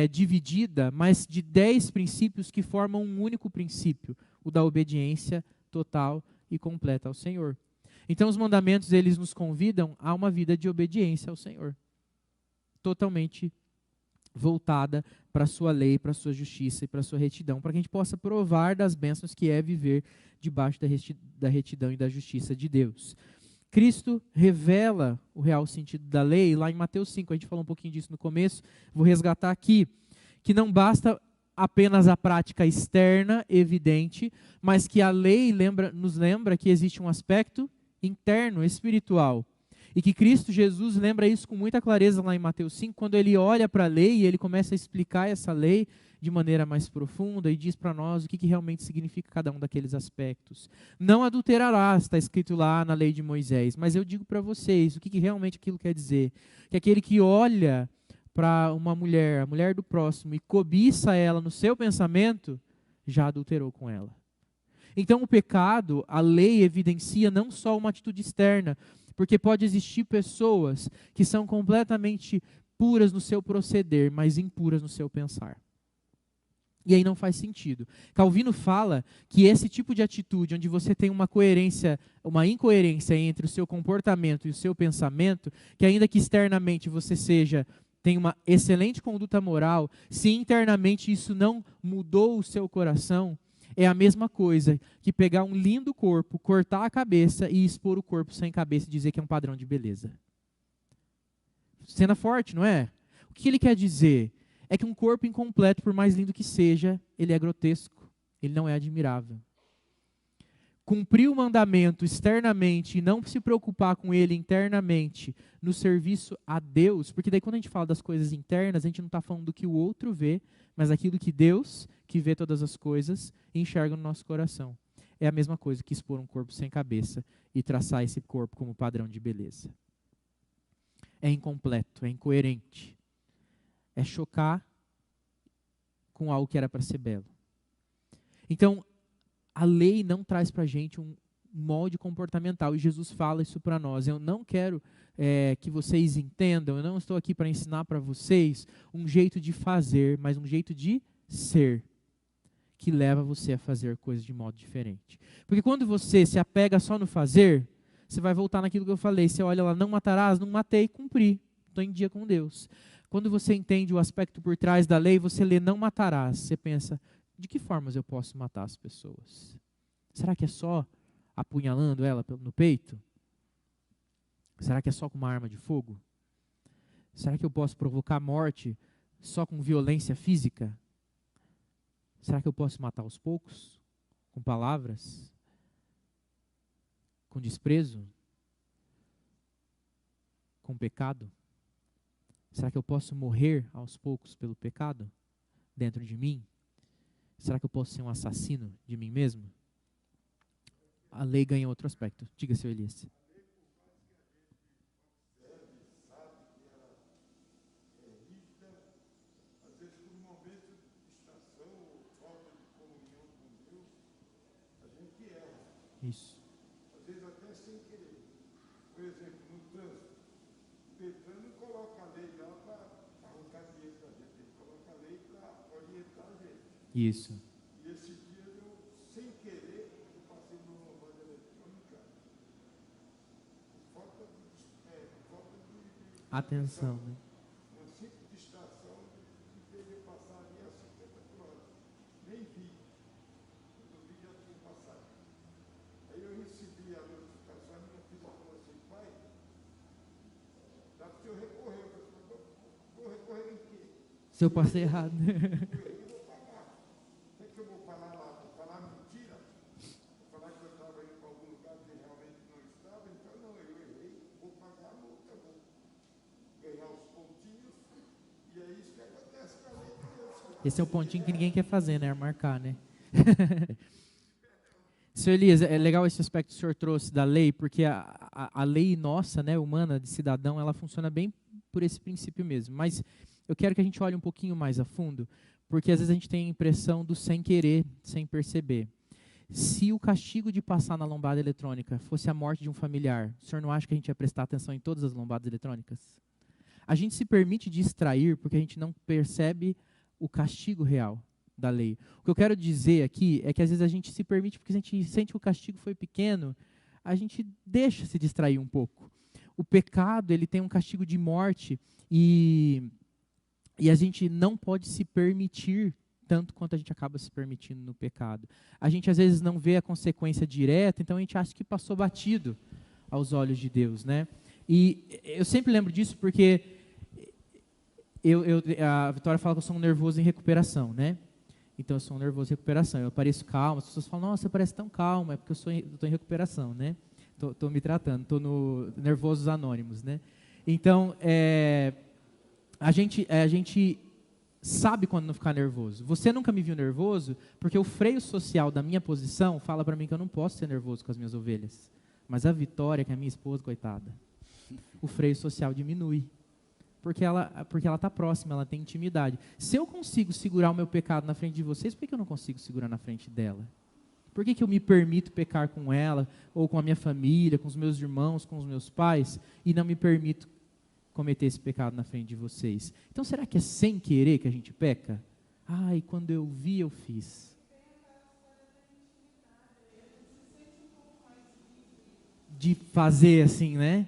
dividida, mas de 10 princípios que formam um único princípio, o da obediência total e completa ao Senhor. Então os mandamentos, eles nos convidam a uma vida de obediência ao Senhor, totalmente voltada para a sua lei, para a sua justiça e para a sua retidão, para que a gente possa provar das bênçãos que é viver debaixo da retidão e da justiça de Deus. Cristo revela o real sentido da lei, lá em Mateus 5, a gente falou um pouquinho disso no começo, vou resgatar aqui, que não basta apenas a prática externa, evidente, mas que a lei nos lembra que existe um aspecto interno, espiritual. E que Cristo Jesus lembra isso com muita clareza lá em Mateus 5, quando ele olha para a lei e ele começa a explicar essa lei de maneira mais profunda e diz para nós o que realmente significa cada um daqueles aspectos. Não adulterarás, está escrito lá na lei de Moisés, mas eu digo para vocês o que realmente aquilo quer dizer. Que aquele que olha para uma mulher, a mulher do próximo, e cobiça ela no seu pensamento, já adulterou com ela. Então o pecado, a lei evidencia não só uma atitude externa, porque pode existir pessoas que são completamente puras no seu proceder, mas impuras no seu pensar. E aí não faz sentido. Calvino fala que esse tipo de atitude, onde você tem uma incoerência entre o seu comportamento e o seu pensamento, que ainda que externamente você tem uma excelente conduta moral, se internamente isso não mudou o seu coração, é a mesma coisa que pegar um lindo corpo, cortar a cabeça e expor o corpo sem cabeça e dizer que é um padrão de beleza. Cena forte, não é? O que ele quer dizer? É que um corpo incompleto, por mais lindo que seja, ele é grotesco, ele não é admirável. Cumprir o mandamento externamente e não se preocupar com ele internamente no serviço a Deus, porque daí quando a gente fala das coisas internas, a gente não está falando do que o outro vê, mas aquilo que Deus, que vê todas as coisas, enxerga no nosso coração. É a mesma coisa que expor um corpo sem cabeça e traçar esse corpo como padrão de beleza. É incompleto, é incoerente. É chocar com algo que era para ser belo. Então, a lei não traz para a gente um molde comportamental, e Jesus fala isso para nós. Eu não quero que vocês entendam, eu não estou aqui para ensinar para vocês um jeito de fazer, mas um jeito de ser, que leva você a fazer coisas de modo diferente. Porque quando você se apega só no fazer, você vai voltar naquilo que eu falei, você olha lá, não matarás, não matei, cumpri, estou em dia com Deus. Quando você entende o aspecto por trás da lei, você lê não matarás, você pensa, de que formas eu posso matar as pessoas? Será que é só apunhalando ela no peito? Será que é só com uma arma de fogo? Será que eu posso provocar morte só com violência física? Será que eu posso matar aos poucos? Com palavras? Com desprezo? Com pecado? Será que eu posso morrer aos poucos pelo pecado dentro de mim? Será que eu posso ser um assassino de mim mesmo? A lei ganha outro aspecto. Diga, seu Elias. Isso. Às vezes até sem querer. Por exemplo, no trânsito, o Detran não coloca a lei lá para arrancar dinheiro da gente, ele coloca a lei para orientar a gente. Isso. E esse dia eu, sem querer, eu passei numa lombada eletrônica, por falta de Atenção, né? uma simples distração de querer passar ali a 50 por hora. Nem vi. Quando vi já tinha passado. Aí eu recebi a notificação, minha filha falou assim, pai, dá para o senhor recorrer. Eu falei, vou recorrer em quê? Se eu passei errado. Eu vou pagar. O que é que eu vou falar lá? Vou falar mentira? Vou falar que eu estava indo para algum lugar que realmente não estava? Então, não, eu errei, vou pagar a multa, vou ganhar os pontinhos, e é isso que acontece com a lei de Deus. Esse é o pontinho que ninguém quer fazer, né? Marcar, né? Seu Elias, é legal esse aspecto que o senhor trouxe da lei, porque a lei nossa, né, humana, de cidadão, ela funciona bem por esse princípio mesmo. Mas eu quero que a gente olhe um pouquinho mais a fundo, porque às vezes a gente tem a impressão do sem querer, sem perceber. Se o castigo de passar na lombada eletrônica fosse a morte de um familiar, o senhor não acha que a gente ia prestar atenção em todas as lombadas eletrônicas? A gente se permite distrair porque a gente não percebe o castigo real da lei. O que eu quero dizer aqui é que às vezes a gente se permite, porque a gente sente que o castigo foi pequeno, a gente deixa se distrair um pouco. O pecado, ele tem um castigo de morte e a gente não pode se permitir tanto quanto a gente acaba se permitindo no pecado. A gente às vezes não vê a consequência direta, então a gente acha que passou batido aos olhos de Deus, né? E eu sempre lembro disso porque a Vitória fala que eu sou um nervoso em recuperação, né? Então eu sou um nervoso em recuperação. Eu pareço calmo, as pessoas falam, nossa, você parece tão calmo, é porque eu estou em recuperação, né? Estou me tratando, estou no Nervosos Anônimos, né? Então, a gente sabe quando não ficar nervoso. Você nunca me viu nervoso, porque o freio social da minha posição fala para mim que eu não posso ser nervoso com as minhas ovelhas. Mas a Vitória, que é a minha esposa, coitada, o freio social diminui. Porque ela está próxima, ela tem intimidade. Se eu consigo segurar o meu pecado na frente de vocês, por que eu não consigo segurar na frente dela? Por que eu me permito pecar com ela, ou com a minha família, com os meus irmãos, com os meus pais, e não me permito cometer esse pecado na frente de vocês? Então, será que é sem querer que a gente peca? Ai, quando eu vi, eu fiz. De fazer assim, né?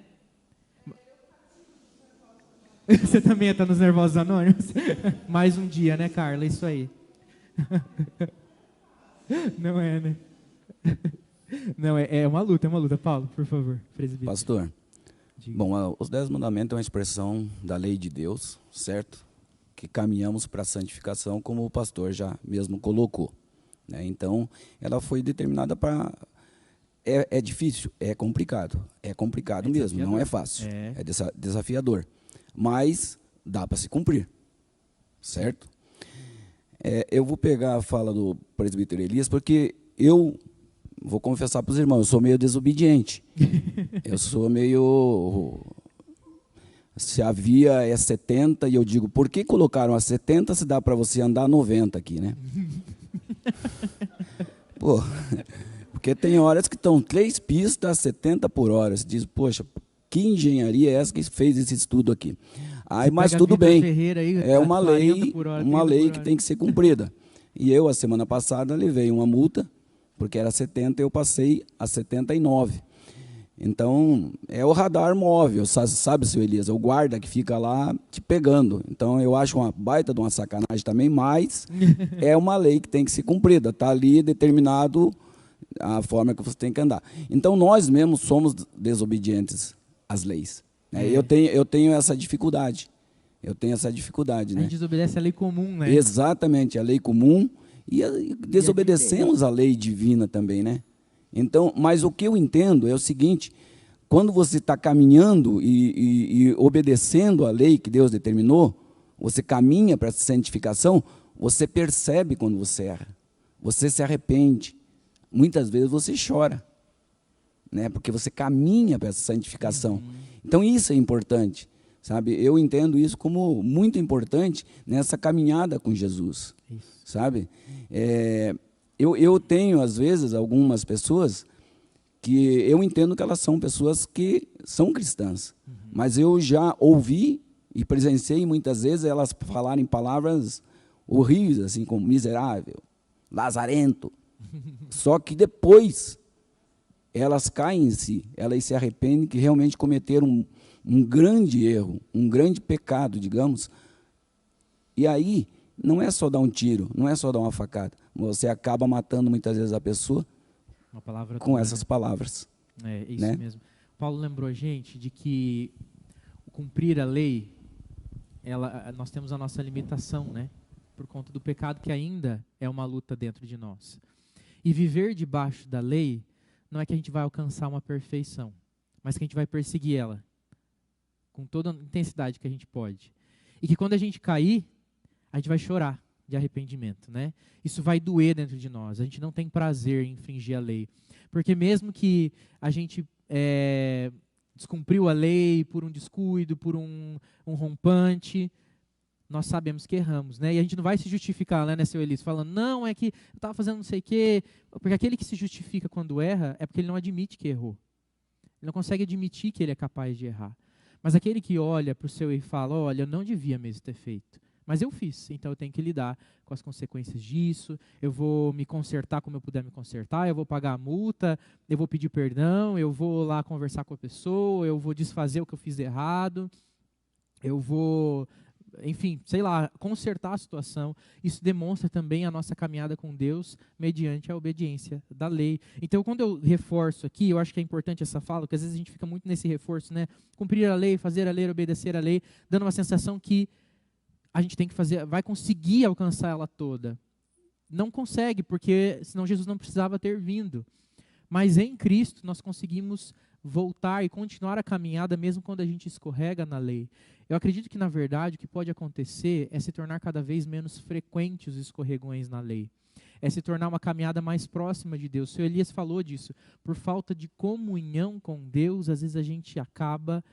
Você também está nos Nervosos Anônimos? Mais um dia, né, Carla? Isso aí. Não é, né? Não, é uma luta. Paulo, por favor, presbítero. Pastor, Diga. bom, os 10 mandamentos é uma expressão da lei de Deus, certo? Que caminhamos para a santificação, como o pastor já mesmo colocou, né? Então, ela foi determinada para... É difícil, é complicado mesmo, não é fácil, é desafiador. Mas dá para se cumprir, certo? Eu vou pegar a fala do presbítero Elias, porque eu vou confessar para os irmãos, eu sou meio desobediente. Eu sou meio... Se a via é 70, e eu digo, por que colocaram a 70 se dá para você andar 90 aqui, né? Pô, porque tem horas que estão 3 pistas a 70 por hora. Você diz, poxa, que engenharia é essa que fez esse estudo aqui? Aí, mas tudo bem, aí, é uma lei que tem que ser cumprida. E eu, a semana passada, levei uma multa, porque era 70, eu passei a 79. Então, é o radar móvel, sabe, seu Elias? É o guarda que fica lá te pegando. Então, eu acho uma baita de uma sacanagem também, mas é uma lei que tem que ser cumprida. Está ali determinado a forma que você tem que andar. Então, nós mesmos somos desobedientes às leis. Né? Eu tenho essa dificuldade. Eu tenho essa dificuldade. A né? gente desobedece a lei comum, né? Exatamente, a lei comum e desobedecemos a lei divina também, né? Então, mas o que eu entendo é o seguinte: quando você está caminhando e obedecendo a lei que Deus determinou, você caminha para essa santificação, você percebe quando você erra, você se arrepende, muitas vezes você chora, né? Porque você caminha para essa santificação. Então isso é importante, sabe? Eu entendo isso como muito importante nessa caminhada com Jesus, sabe? Eu tenho, às vezes, algumas pessoas que eu entendo que elas são pessoas que são cristãs, mas eu já ouvi e presenciei muitas vezes elas falarem palavras horríveis, assim como miserável, lazarento, só que depois elas caem em si, elas se arrependem que realmente cometeram um grande erro, um grande pecado, digamos, e aí não é só dar um tiro, não é só dar uma facada, você acaba matando muitas vezes a pessoa Uma palavra com dura, essas né? palavras. É isso né? mesmo. Paulo lembrou a gente de que o cumprir a lei, nós temos a nossa limitação, né? Por conta do pecado que ainda é uma luta dentro de nós. E viver debaixo da lei não é que a gente vai alcançar uma perfeição, mas que a gente vai perseguir ela com toda a intensidade que a gente pode. E que quando a gente cair, a gente vai chorar de arrependimento, né? Isso vai doer dentro de nós. A gente não tem prazer em infringir a lei. Porque mesmo que a gente descumpriu a lei por um descuido, por um rompante, nós sabemos que erramos, né? E a gente não vai se justificar, né, seu Elis, falando, não, é que eu estava fazendo não sei o quê. Porque aquele que se justifica quando erra é porque ele não admite que errou. Ele não consegue admitir que ele é capaz de errar. Mas aquele que olha para o seu e fala, olha, eu não devia mesmo ter feito. Mas eu fiz, então eu tenho que lidar com as consequências disso, eu vou me consertar como eu puder me consertar, eu vou pagar a multa, eu vou pedir perdão, eu vou lá conversar com a pessoa, eu vou desfazer o que eu fiz de errado, eu vou, enfim, sei lá, consertar a situação. Isso demonstra também a nossa caminhada com Deus mediante a obediência da lei. Então, quando eu reforço aqui, eu acho que é importante essa fala, porque às vezes a gente fica muito nesse reforço, né? Cumprir a lei, fazer a lei, obedecer a lei, dando uma sensação que a gente tem que fazer, vai conseguir alcançar ela toda. Não consegue, porque senão Jesus não precisava ter vindo. Mas em Cristo nós conseguimos voltar e continuar a caminhada mesmo quando a gente escorrega na lei. Eu acredito que, na verdade, o que pode acontecer é se tornar cada vez menos frequentes os escorregões na lei. É se tornar uma caminhada mais próxima de Deus. O senhor Elias falou disso. Por falta de comunhão com Deus, às vezes a gente acaba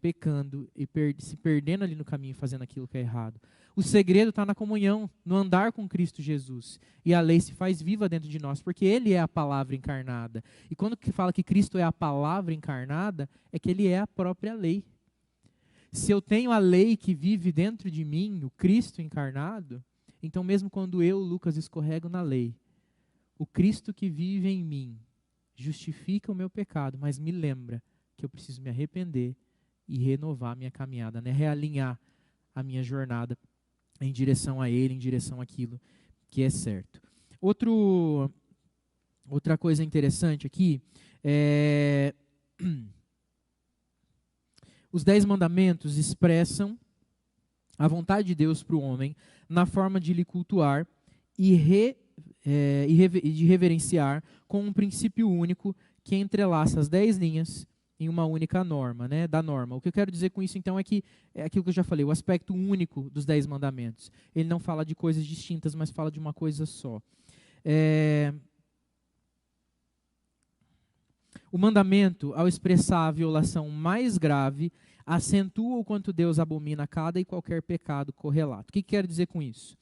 pecando e se perdendo ali no caminho, fazendo aquilo que é errado. O segredo está na comunhão, no andar com Cristo Jesus. E a lei se faz viva dentro de nós, porque Ele é a palavra encarnada. E quando fala que Cristo é a palavra encarnada, é que Ele é a própria lei. Se eu tenho a lei que vive dentro de mim, o Cristo encarnado, então mesmo quando eu, Lucas, escorrego na lei, o Cristo que vive em mim justifica o meu pecado, mas me lembra que eu preciso me arrepender e renovar a minha caminhada, né? Realinhar a minha jornada em direção a Ele, em direção àquilo que é certo. Outra coisa interessante aqui é os 10 mandamentos expressam a vontade de Deus para o homem na forma de lhe cultuar e de reverenciar com um princípio único que entrelaça as 10 linhas em uma única norma, né, da norma. O que eu quero dizer com isso, então, é que é aquilo que eu já falei, o aspecto único dos 10 mandamentos. Ele não fala de coisas distintas, mas fala de uma coisa só. O mandamento, ao expressar a violação mais grave, acentua o quanto Deus abomina cada e qualquer pecado correlato. O que quero dizer com isso?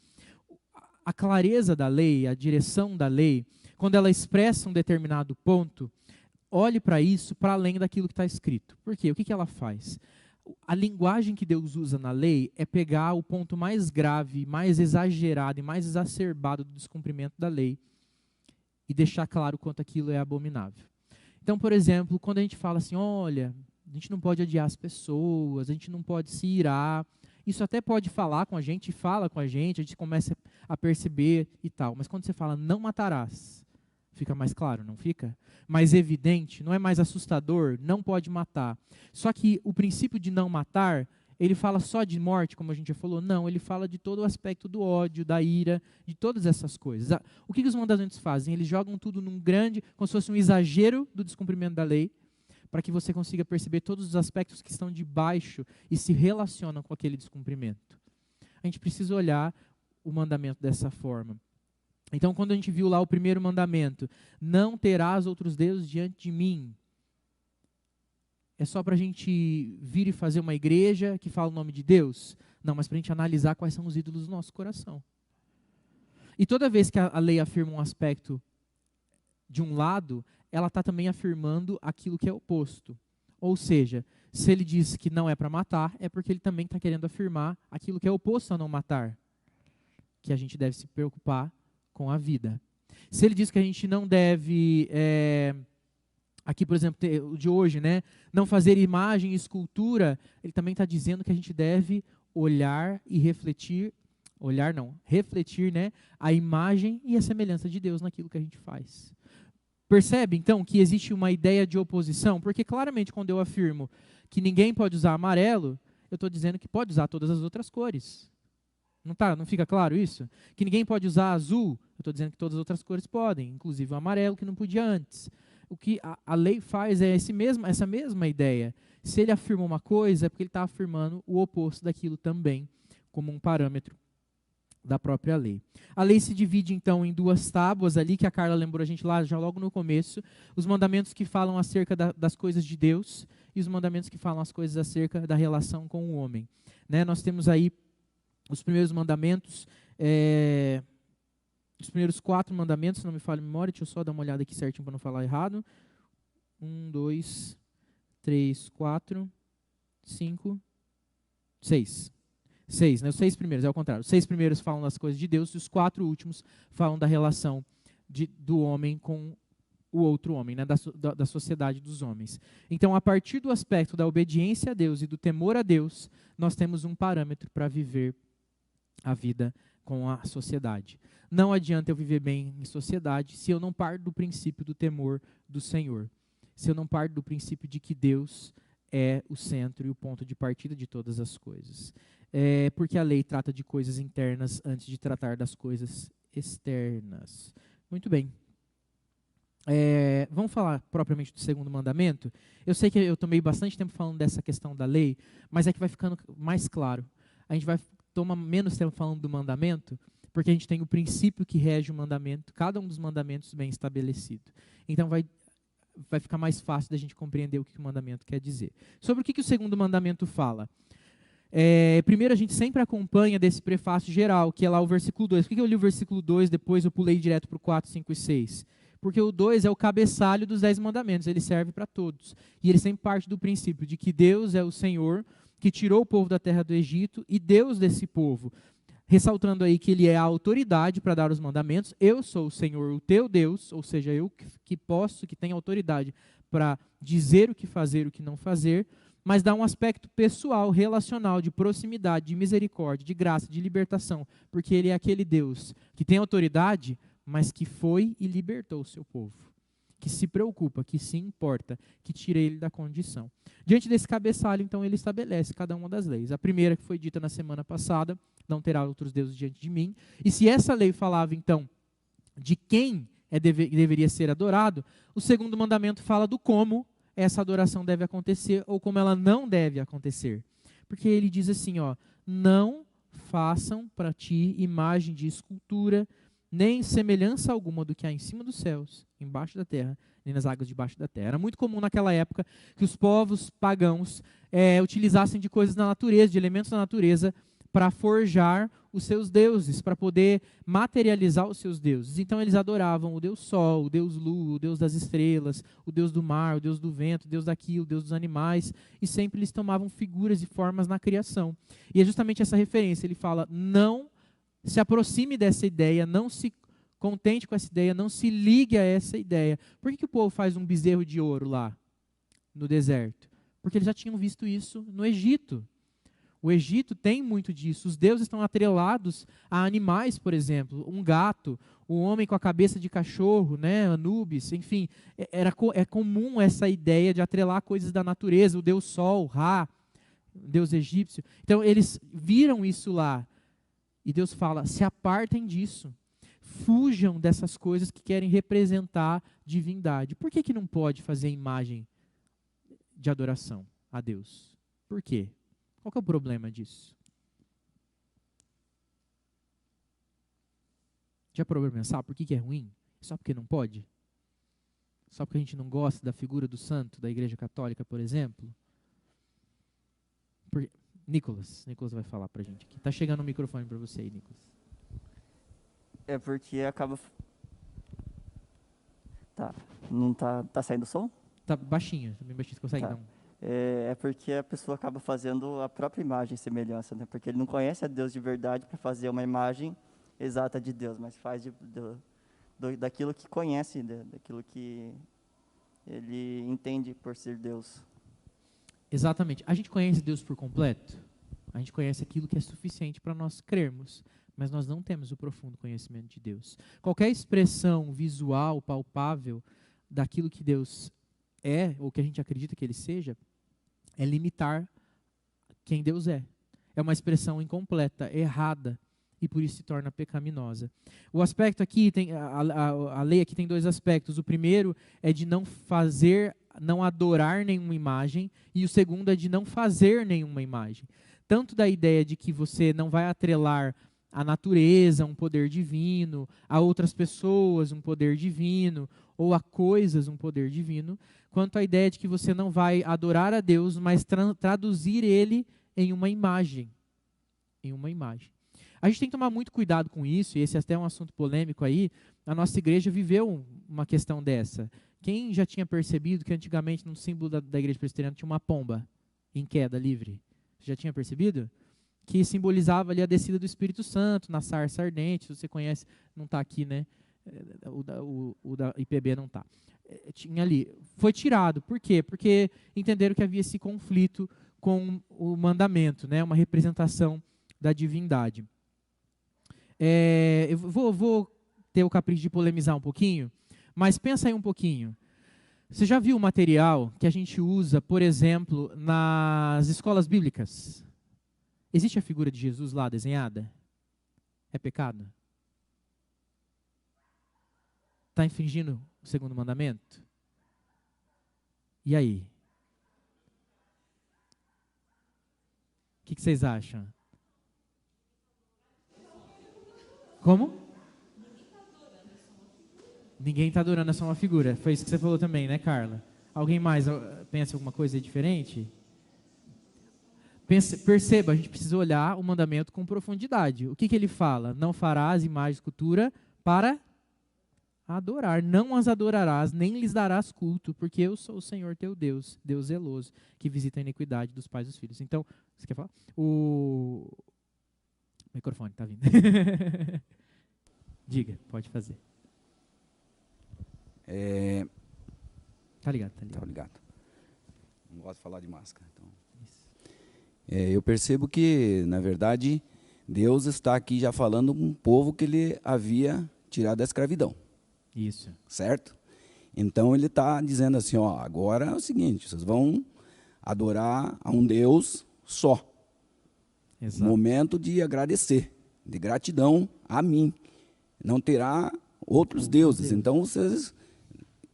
A clareza da lei, a direção da lei, quando ela expressa um determinado ponto, olhe para isso para além daquilo que está escrito. Por quê? O que ela faz? A linguagem que Deus usa na lei é pegar o ponto mais grave, mais exagerado e mais exacerbado do descumprimento da lei e deixar claro quanto aquilo é abominável. Então, por exemplo, quando a gente fala assim, olha, a gente não pode odiar as pessoas, a gente não pode se irar, isso até pode falar com a gente, fala com a gente começa a perceber e tal. Mas quando você fala, não matarás, fica mais claro, não fica? Mais evidente, não é mais assustador, não pode matar. Só que o princípio de não matar, ele fala só de morte, como a gente já falou? Não, ele fala de todo o aspecto do ódio, da ira, de todas essas coisas. O que os mandamentos fazem? Eles jogam tudo num grande, como se fosse um exagero do descumprimento da lei, para que você consiga perceber todos os aspectos que estão debaixo e se relacionam com aquele descumprimento. A gente precisa olhar o mandamento dessa forma. Então, quando a gente viu lá o primeiro mandamento, não terás outros deuses diante de mim, é só para a gente vir e fazer uma igreja que fala o nome de Deus? Não, mas para a gente analisar quais são os ídolos do nosso coração. E toda vez que a lei afirma um aspecto de um lado, ela está também afirmando aquilo que é oposto. Ou seja, se ele diz que não é para matar, é porque ele também está querendo afirmar aquilo que é oposto a não matar, que a gente deve se preocupar com a vida. Se ele diz que a gente não deve, aqui por exemplo, o de hoje, né, não fazer imagem e escultura, ele também está dizendo que a gente deve olhar e refletir, refletir, né, a imagem e a semelhança de Deus naquilo que a gente faz. Percebe, então, que existe uma ideia de oposição? Porque, claramente, quando eu afirmo que ninguém pode usar amarelo, eu estou dizendo que pode usar todas as outras cores. Não fica claro isso? Que ninguém pode usar azul, eu estou dizendo que todas as outras cores podem, inclusive o amarelo, que não podia antes. O que a lei faz é essa mesma ideia. Se ele afirma uma coisa, é porque ele está afirmando o oposto daquilo também, como um parâmetro da própria lei. A lei se divide, então, em duas tábuas ali, que a Carla lembrou a gente lá, já logo no começo. Os mandamentos que falam acerca das coisas de Deus e os mandamentos que falam as coisas acerca da relação com o homem. Né? Nós temos aí os primeiros mandamentos, os primeiros 4 mandamentos, se não me falha a memória, deixa eu só dar uma olhada aqui certinho para não falar errado. 1, 2, 3, 4, 5, 6. 6, né? Os 6 primeiros, é o contrário. Os 6 primeiros falam das coisas de Deus e os 4 últimos falam da relação do homem com o outro homem, né? da sociedade dos homens. Então, a partir do aspecto da obediência a Deus e do temor a Deus, nós temos um parâmetro para viver a vida com a sociedade. Não adianta eu viver bem em sociedade se eu não parto do princípio do temor do Senhor. Se eu não parto do princípio de que Deus é o centro e o ponto de partida de todas as coisas. Porque a lei trata de coisas internas antes de tratar das coisas externas. Muito bem. Vamos falar propriamente do segundo mandamento? Eu sei que eu tomei bastante tempo falando dessa questão da lei, mas é que vai ficando mais claro. A gente vai tomar menos tempo falando do mandamento, porque a gente tem o princípio que rege o mandamento, cada um dos mandamentos bem estabelecido. Então vai ficar mais fácil da gente compreender o que o mandamento quer dizer. Sobre o que o segundo mandamento fala? Primeiro a gente sempre acompanha desse prefácio geral, que é lá o versículo 2. Por que eu li o versículo 2, depois eu pulei direto para o 4, 5 e 6? Porque o 2 é o cabeçalho dos 10 mandamentos, ele serve para todos. E ele sempre parte do princípio de que Deus é o Senhor, que tirou o povo da terra do Egito, e Deus desse povo. Ressaltando aí que ele é a autoridade para dar os mandamentos. Eu sou o Senhor, o teu Deus, ou seja, eu que tenho autoridade para dizer o que fazer, o que não fazer, mas dá um aspecto pessoal, relacional, de proximidade, de misericórdia, de graça, de libertação, porque ele é aquele Deus que tem autoridade, mas que foi e libertou o seu povo, que se preocupa, que se importa, que tira ele da condição. Diante desse cabeçalho, então, ele estabelece cada uma das leis. A primeira, que foi dita na semana passada, não terá outros deuses diante de mim. E se essa lei falava, então, de quem deveria ser adorado, o segundo mandamento fala do como essa adoração deve acontecer ou como ela não deve acontecer. Porque ele diz assim, não façam para ti imagem de escultura, nem semelhança alguma do que há em cima dos céus, embaixo da terra, nem nas águas debaixo da terra. Era muito comum naquela época que os povos pagãos utilizassem de coisas da natureza, de elementos da natureza, para forjar os seus deuses, para poder materializar os seus deuses. Então eles adoravam o Deus Sol, o Deus Lua, o Deus das estrelas, o Deus do mar, o Deus do vento, o Deus daquilo, o Deus dos animais, e sempre eles tomavam figuras e formas na criação. E é justamente essa referência, ele fala, não se aproxime dessa ideia, não se contente com essa ideia, não se ligue a essa ideia. Por que o povo faz um bezerro de ouro lá no deserto? Porque eles já tinham visto isso no Egito. O Egito tem muito disso. Os deuses estão atrelados a animais, por exemplo. Um gato, um homem com a cabeça de cachorro, né? Anubis, enfim. É comum essa ideia de atrelar coisas da natureza. O deus Sol, Ra, o deus egípcio. Então, eles viram isso lá. E Deus fala, se apartem disso. Fujam dessas coisas que querem representar divindade. Por que não pode fazer imagem de adoração a Deus? Por quê? Qual que é o problema disso? Já parou para pensar por que é ruim? Só porque não pode? Só porque a gente não gosta da figura do santo da Igreja Católica, por exemplo? Nicolas vai falar para a gente aqui. Está chegando o microfone para você aí, Nicolas. É porque acaba... Tá, não tá saindo som? Tá baixinho, bem baixinho, você consegue Tá. não? É porque a pessoa acaba fazendo a própria imagem e semelhança, né? Porque ele não conhece a Deus de verdade para fazer uma imagem exata de Deus, mas faz daquilo que conhece, daquilo que ele entende por ser Deus. Exatamente. A gente conhece Deus por completo? A gente conhece aquilo que é suficiente para nós crermos, mas nós não temos o profundo conhecimento de Deus. Qualquer expressão visual, palpável, daquilo que Deus é, ou que a gente acredita que Ele seja, é limitar quem Deus é. É uma expressão incompleta, errada, e por isso se torna pecaminosa. O aspecto aqui, a lei aqui tem dois aspectos. O primeiro é de não adorar nenhuma imagem, e o segundo é de não fazer nenhuma imagem. Tanto da ideia de que você não vai atrelar a natureza, um poder divino, a outras pessoas, um poder divino, ou a coisas, um poder divino, quanto a ideia de que você não vai adorar a Deus, mas traduzir Ele em uma imagem. Em uma imagem. A gente tem que tomar muito cuidado com isso, e esse até é um assunto polêmico aí. A nossa igreja viveu uma questão dessa. Quem já tinha percebido que antigamente no símbolo da igreja presbiteriana tinha uma pomba em queda livre? Já tinha percebido? Que simbolizava ali a descida do Espírito Santo na sarça ardente. Se você conhece, não está aqui, né? O da IPB não está. Tinha ali. Foi tirado. Por quê? Porque entenderam que havia esse conflito com o mandamento, né? Uma representação da divindade. Eu vou ter o capricho de polemizar um pouquinho, mas pensa aí um pouquinho. Você já viu o material que a gente usa, por exemplo, nas escolas bíblicas? Existe a figura de Jesus lá desenhada? É pecado? Está infringindo o segundo mandamento? E aí? O que vocês acham? Como? Ninguém está adorando, é só uma figura. Foi isso que você falou também, né, Carla? Alguém mais pensa alguma coisa diferente? Perceba, a gente precisa olhar o mandamento com profundidade. O que ele fala? Não farás imagem de escultura para adorar. Não as adorarás, nem lhes darás culto, porque eu sou o Senhor teu Deus, Deus zeloso, que visita a iniquidade dos pais e dos filhos. Então, você quer falar? O microfone está vindo. Diga, pode fazer. Tá ligado. Tá ligado. Não gosto de falar de máscara. Então. Eu percebo que, na verdade, Deus está aqui já falando com um povo que ele havia tirado da escravidão. Isso. Certo? Então ele está dizendo assim, ó, agora é o seguinte, vocês vão adorar a um Deus só. Exato. Momento de agradecer, de gratidão a mim. Não terá outros deuses. Então vocês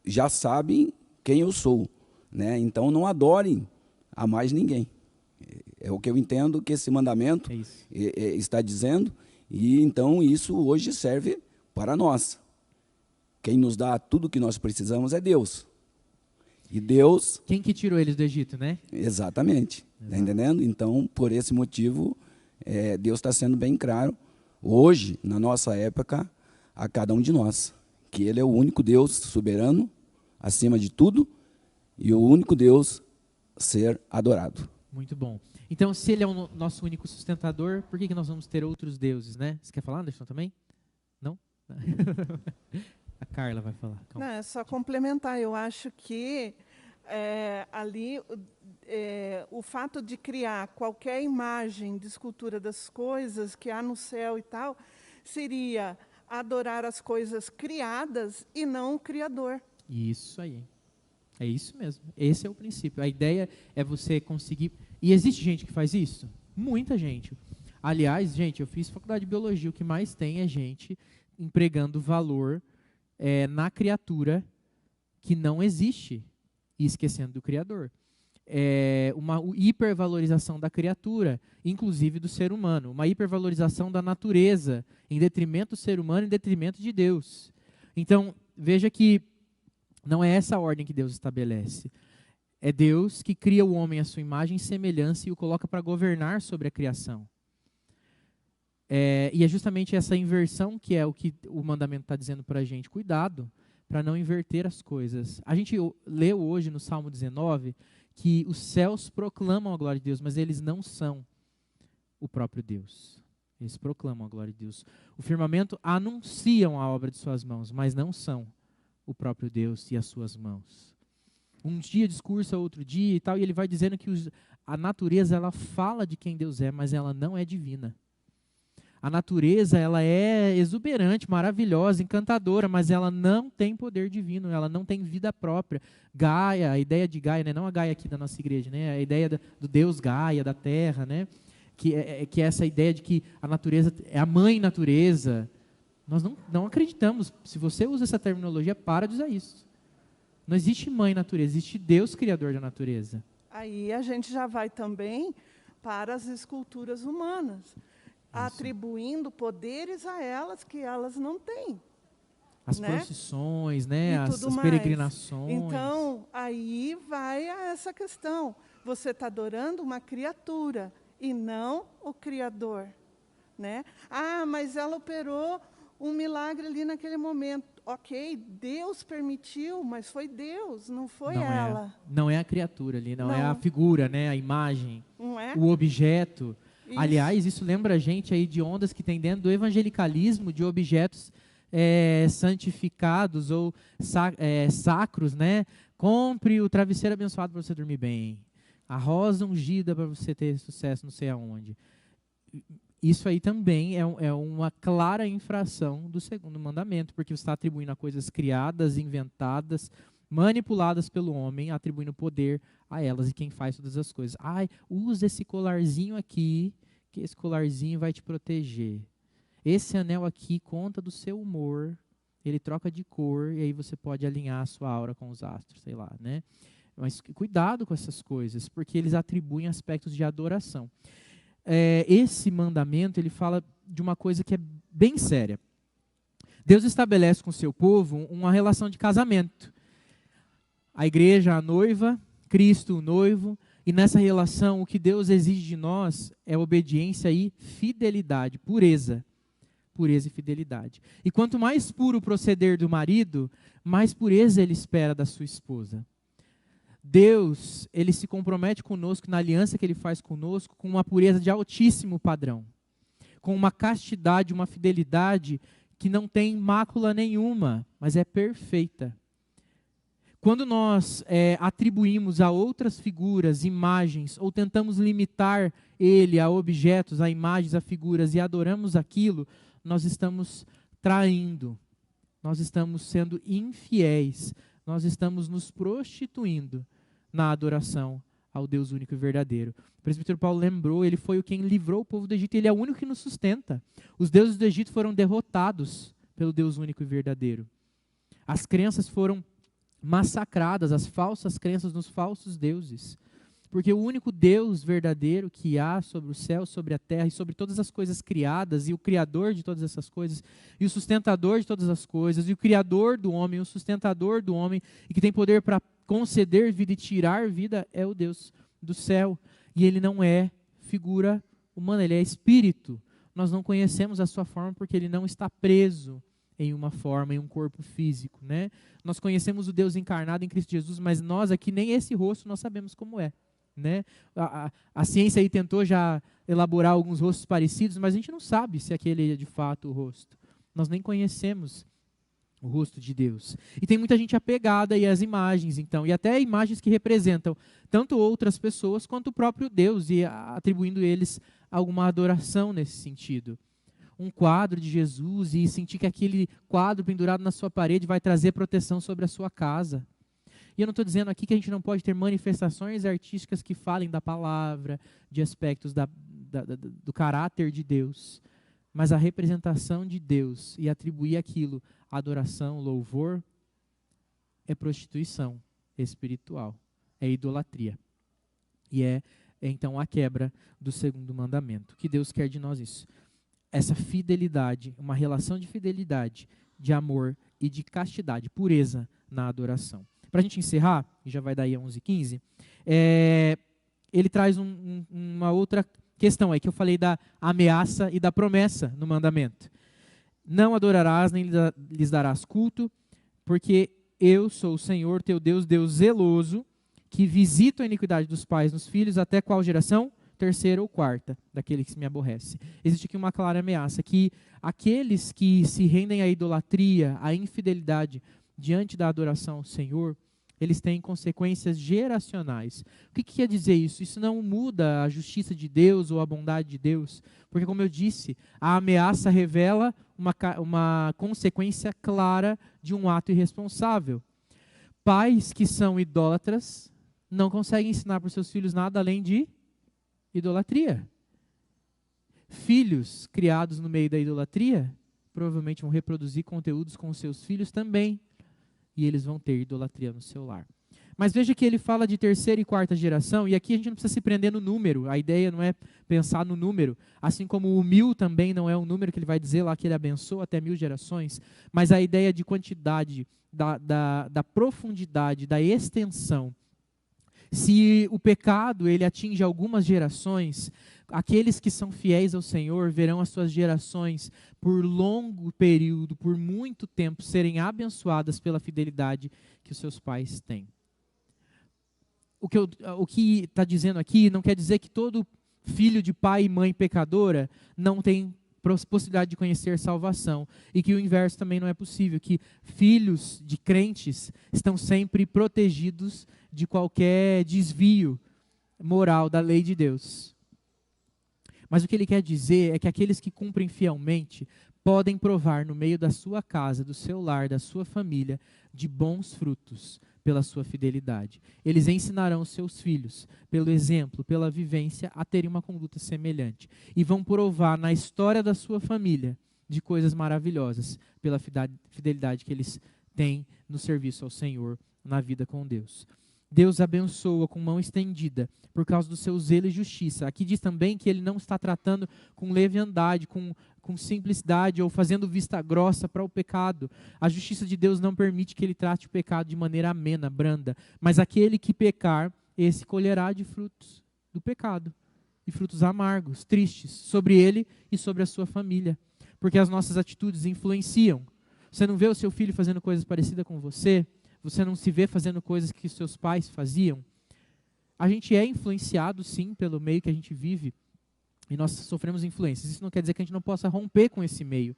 já sabem quem eu sou, né? Então não adorem a mais ninguém. É o que eu entendo que esse mandamento está dizendo, e então isso hoje serve para nós. Quem nos dá tudo que nós precisamos é Deus. E Deus... Quem que tirou eles do Egito, né? Exatamente. Está entendendo? Então, por esse motivo, Deus está sendo bem claro, hoje, na nossa época, a cada um de nós, que Ele é o único Deus soberano, acima de tudo, e o único Deus ser adorado. Muito bom. Então, se Ele é o nosso único sustentador, por que nós vamos ter outros deuses, né? Você quer falar, Anderson, também? Não? A Carla vai falar. Não, é só complementar. Eu acho que ali o fato de criar qualquer imagem de escultura das coisas que há no céu e tal, seria adorar as coisas criadas e não o Criador. Isso aí. É isso mesmo. Esse é o princípio. A ideia é você conseguir... E existe gente que faz isso? Muita gente. Aliás, gente, eu fiz faculdade de biologia. O que mais tem é gente empregando valor na criatura que não existe e esquecendo do Criador. Uma hipervalorização da criatura, inclusive do ser humano. Uma hipervalorização da natureza, em detrimento do ser humano, em detrimento de Deus. Então, veja que não é essa a ordem que Deus estabelece. É Deus que cria o homem à sua imagem e semelhança e o coloca para governar sobre a criação. E é justamente essa inversão que é o que o mandamento está dizendo para a gente. Cuidado para não inverter as coisas. A gente leu hoje no Salmo 19 que os céus proclamam a glória de Deus, mas eles não são o próprio Deus. Eles proclamam a glória de Deus. O firmamento anunciam a obra de suas mãos, mas não são o próprio Deus e as suas mãos. Um dia discursa, outro dia e tal, e ele vai dizendo que a natureza ela fala de quem Deus é, mas ela não é divina. A natureza ela é exuberante, maravilhosa, encantadora, mas ela não tem poder divino, ela não tem vida própria. Gaia, a ideia de Gaia, né? Não a Gaia aqui da nossa igreja, né? A ideia do Deus Gaia, da terra, né? Que é essa ideia de que a natureza é a mãe natureza. Nós não acreditamos. Se você usa essa terminologia, para de usar isso. Não existe mãe natureza, existe Deus criador da natureza. Aí a gente já vai também para as esculturas humanas, atribuindo poderes a elas que elas não têm. As procissões, né? As peregrinações. Então, aí vai a essa questão. Você está adorando uma criatura e não o Criador. Né? Mas ela operou um milagre ali naquele momento. Ok, Deus permitiu, mas foi Deus, não foi ela. Não é a criatura ali, não é a figura, né? A imagem, não é? O objeto. Isso. Aliás, isso lembra a gente aí de ondas que tem dentro do evangelicalismo de objetos santificados ou sacros, né? Compre o travesseiro abençoado para você dormir bem. A rosa ungida para você ter sucesso não sei aonde. Isso aí também é uma clara infração do segundo mandamento, porque você está atribuindo a coisas criadas, inventadas, manipuladas pelo homem, atribuindo poder a elas e quem faz todas as coisas. Usa esse colarzinho aqui, que esse colarzinho vai te proteger. Esse anel aqui conta do seu humor, ele troca de cor e aí você pode alinhar a sua aura com os astros, sei lá, né? Mas cuidado com essas coisas, porque eles atribuem aspectos de adoração. Esse mandamento, ele fala de uma coisa que é bem séria. Deus estabelece com o seu povo uma relação de casamento. A igreja, a noiva, Cristo, o noivo, e nessa relação o que Deus exige de nós é obediência e fidelidade, pureza. Pureza e fidelidade. E quanto mais puro o proceder do marido, mais pureza ele espera da sua esposa. Deus, ele se compromete conosco na aliança que ele faz conosco com uma pureza de altíssimo padrão, com uma castidade, uma fidelidade que não tem mácula nenhuma, mas é perfeita. Quando nós atribuímos a outras figuras, imagens, ou tentamos limitar ele a objetos, a imagens, a figuras e adoramos aquilo, nós estamos traindo, nós estamos sendo infiéis, nós estamos nos prostituindo na adoração ao Deus único e verdadeiro. O presbítero Paulo lembrou, ele foi quem livrou o povo do Egito, ele é o único que nos sustenta. Os deuses do Egito foram derrotados pelo Deus único e verdadeiro. As crenças foram massacradas, as falsas crenças nos falsos deuses. Porque o único Deus verdadeiro que há sobre o céu, sobre a terra e sobre todas as coisas criadas, e o Criador de todas essas coisas, e o sustentador de todas as coisas, e o Criador do homem, o sustentador do homem, e que tem poder para conceder vida e tirar vida, é o Deus do céu. E ele não é figura humana, ele é espírito. Nós não conhecemos a sua forma porque ele não está preso em uma forma, em um corpo físico, né? Nós conhecemos o Deus encarnado em Cristo Jesus, mas nós aqui, nem esse rosto nós sabemos como é. Né? A ciência aí tentou já elaborar alguns rostos parecidos, mas a gente não sabe se aquele é de fato o rosto. nós nem conhecemos o rosto de Deus. E tem muita gente apegada aí às imagens, então, e até imagens que representam tanto outras pessoas quanto o próprio Deus, e atribuindo eles alguma adoração nesse sentido. Um quadro de Jesus e sentir que aquele quadro pendurado na sua parede vai trazer proteção sobre a sua casa. E eu não estou dizendo aqui que a gente não pode ter manifestações artísticas que falem da palavra, de aspectos do caráter de Deus, mas a representação de Deus e atribuir aquilo adoração, louvor, é prostituição espiritual, é idolatria. E é então a quebra do segundo mandamento. Que Deus quer de nós isso. Essa fidelidade, uma relação de fidelidade, de amor e de castidade, pureza na adoração. Para a gente encerrar, e já vai daí a 11h15, ele traz uma outra questão aí, que eu falei da ameaça e da promessa no mandamento. Não adorarás, nem lhes darás culto, porque eu sou o Senhor, teu Deus, Deus zeloso, que visito a iniquidade dos pais nos filhos, até qual geração? 3ª ou 4ª, daquele que me aborrece. Existe aqui uma clara ameaça, que aqueles que se rendem à idolatria, à infidelidade, diante da adoração ao Senhor, eles têm consequências geracionais. O que quer dizer isso? Isso não muda a justiça de Deus ou a bondade de Deus, porque, como eu disse, a ameaça revela uma consequência clara de um ato irresponsável. Pais que são idólatras não conseguem ensinar para os seus filhos nada além de idolatria. Filhos criados no meio da idolatria provavelmente vão reproduzir conteúdos com os seus filhos também, e eles vão ter idolatria no seu lar. Mas veja que ele fala de 3ª e 4ª geração, e aqui a gente não precisa se prender no número, a ideia não é pensar no número, assim como o 1000 também não é um número que ele vai dizer lá que ele abençoa até 1000 gerações, mas a ideia de quantidade, da profundidade, da extensão. Se o pecado ele atinge algumas gerações, aqueles que são fiéis ao Senhor verão as suas gerações por longo período, por muito tempo, serem abençoadas pela fidelidade que os seus pais têm. O que está dizendo aqui não quer dizer que todo filho de pai e mãe pecadora não tem possibilidade de conhecer salvação, e que o inverso também não é possível, que filhos de crentes estão sempre protegidos de qualquer desvio moral da lei de Deus. Mas o que ele quer dizer é que aqueles que cumprem fielmente podem provar no meio da sua casa, do seu lar, da sua família, de bons frutos pela sua fidelidade. Eles ensinarão seus filhos, pelo exemplo, pela vivência, a terem uma conduta semelhante. E vão provar na história da sua família de coisas maravilhosas pela fidelidade que eles têm no serviço ao Senhor, na vida com Deus. Deus abençoa com mão estendida por causa do seu zelo e justiça. Aqui diz também que ele não está tratando com leviandade, com simplicidade ou fazendo vista grossa para o pecado. A justiça de Deus não permite que ele trate o pecado de maneira amena, branda. Mas aquele que pecar, esse colherá de frutos do pecado. E frutos amargos, tristes, sobre ele e sobre a sua família. Porque as nossas atitudes influenciam. Você não vê o seu filho fazendo coisas parecidas com você? Você não se vê fazendo coisas que seus pais faziam? A gente é influenciado, sim, pelo meio que a gente vive. E nós sofremos influências. Isso não quer dizer que a gente não possa romper com esse meio.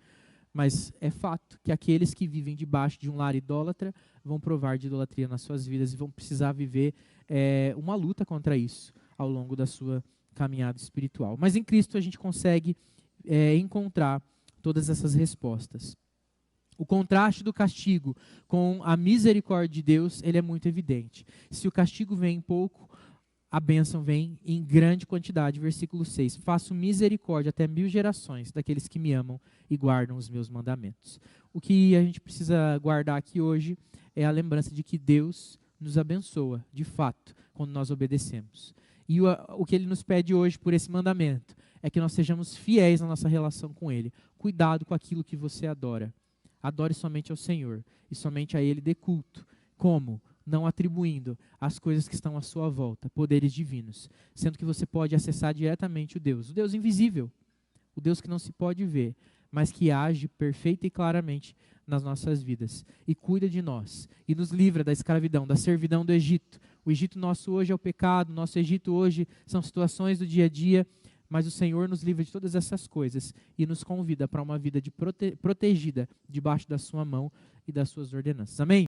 Mas é fato que aqueles que vivem debaixo de um lar idólatra vão provar de idolatria nas suas vidas e vão precisar viver uma luta contra isso ao longo da sua caminhada espiritual. Mas em Cristo a gente consegue encontrar todas essas respostas. O contraste do castigo com a misericórdia de Deus, ele é muito evidente. Se o castigo vem em pouco, a bênção vem em grande quantidade. Versículo 6. Faço misericórdia até 1000 gerações daqueles que me amam e guardam os meus mandamentos. O que a gente precisa guardar aqui hoje é a lembrança de que Deus nos abençoa, de fato, quando nós obedecemos. E o que Ele nos pede hoje por esse mandamento é que nós sejamos fiéis na nossa relação com Ele. Cuidado com aquilo que você adora. Adore somente ao Senhor e somente a Ele dê culto. Como? Não atribuindo às coisas que estão à sua volta poderes divinos, sendo que você pode acessar diretamente o Deus invisível, o Deus que não se pode ver, mas que age perfeita e claramente nas nossas vidas e cuida de nós e nos livra da escravidão, da servidão do Egito. O Egito nosso hoje é o pecado, nosso Egito hoje são situações do dia a dia, mas o Senhor nos livra de todas essas coisas e nos convida para uma vida protegida debaixo da sua mão e das suas ordenanças. Amém?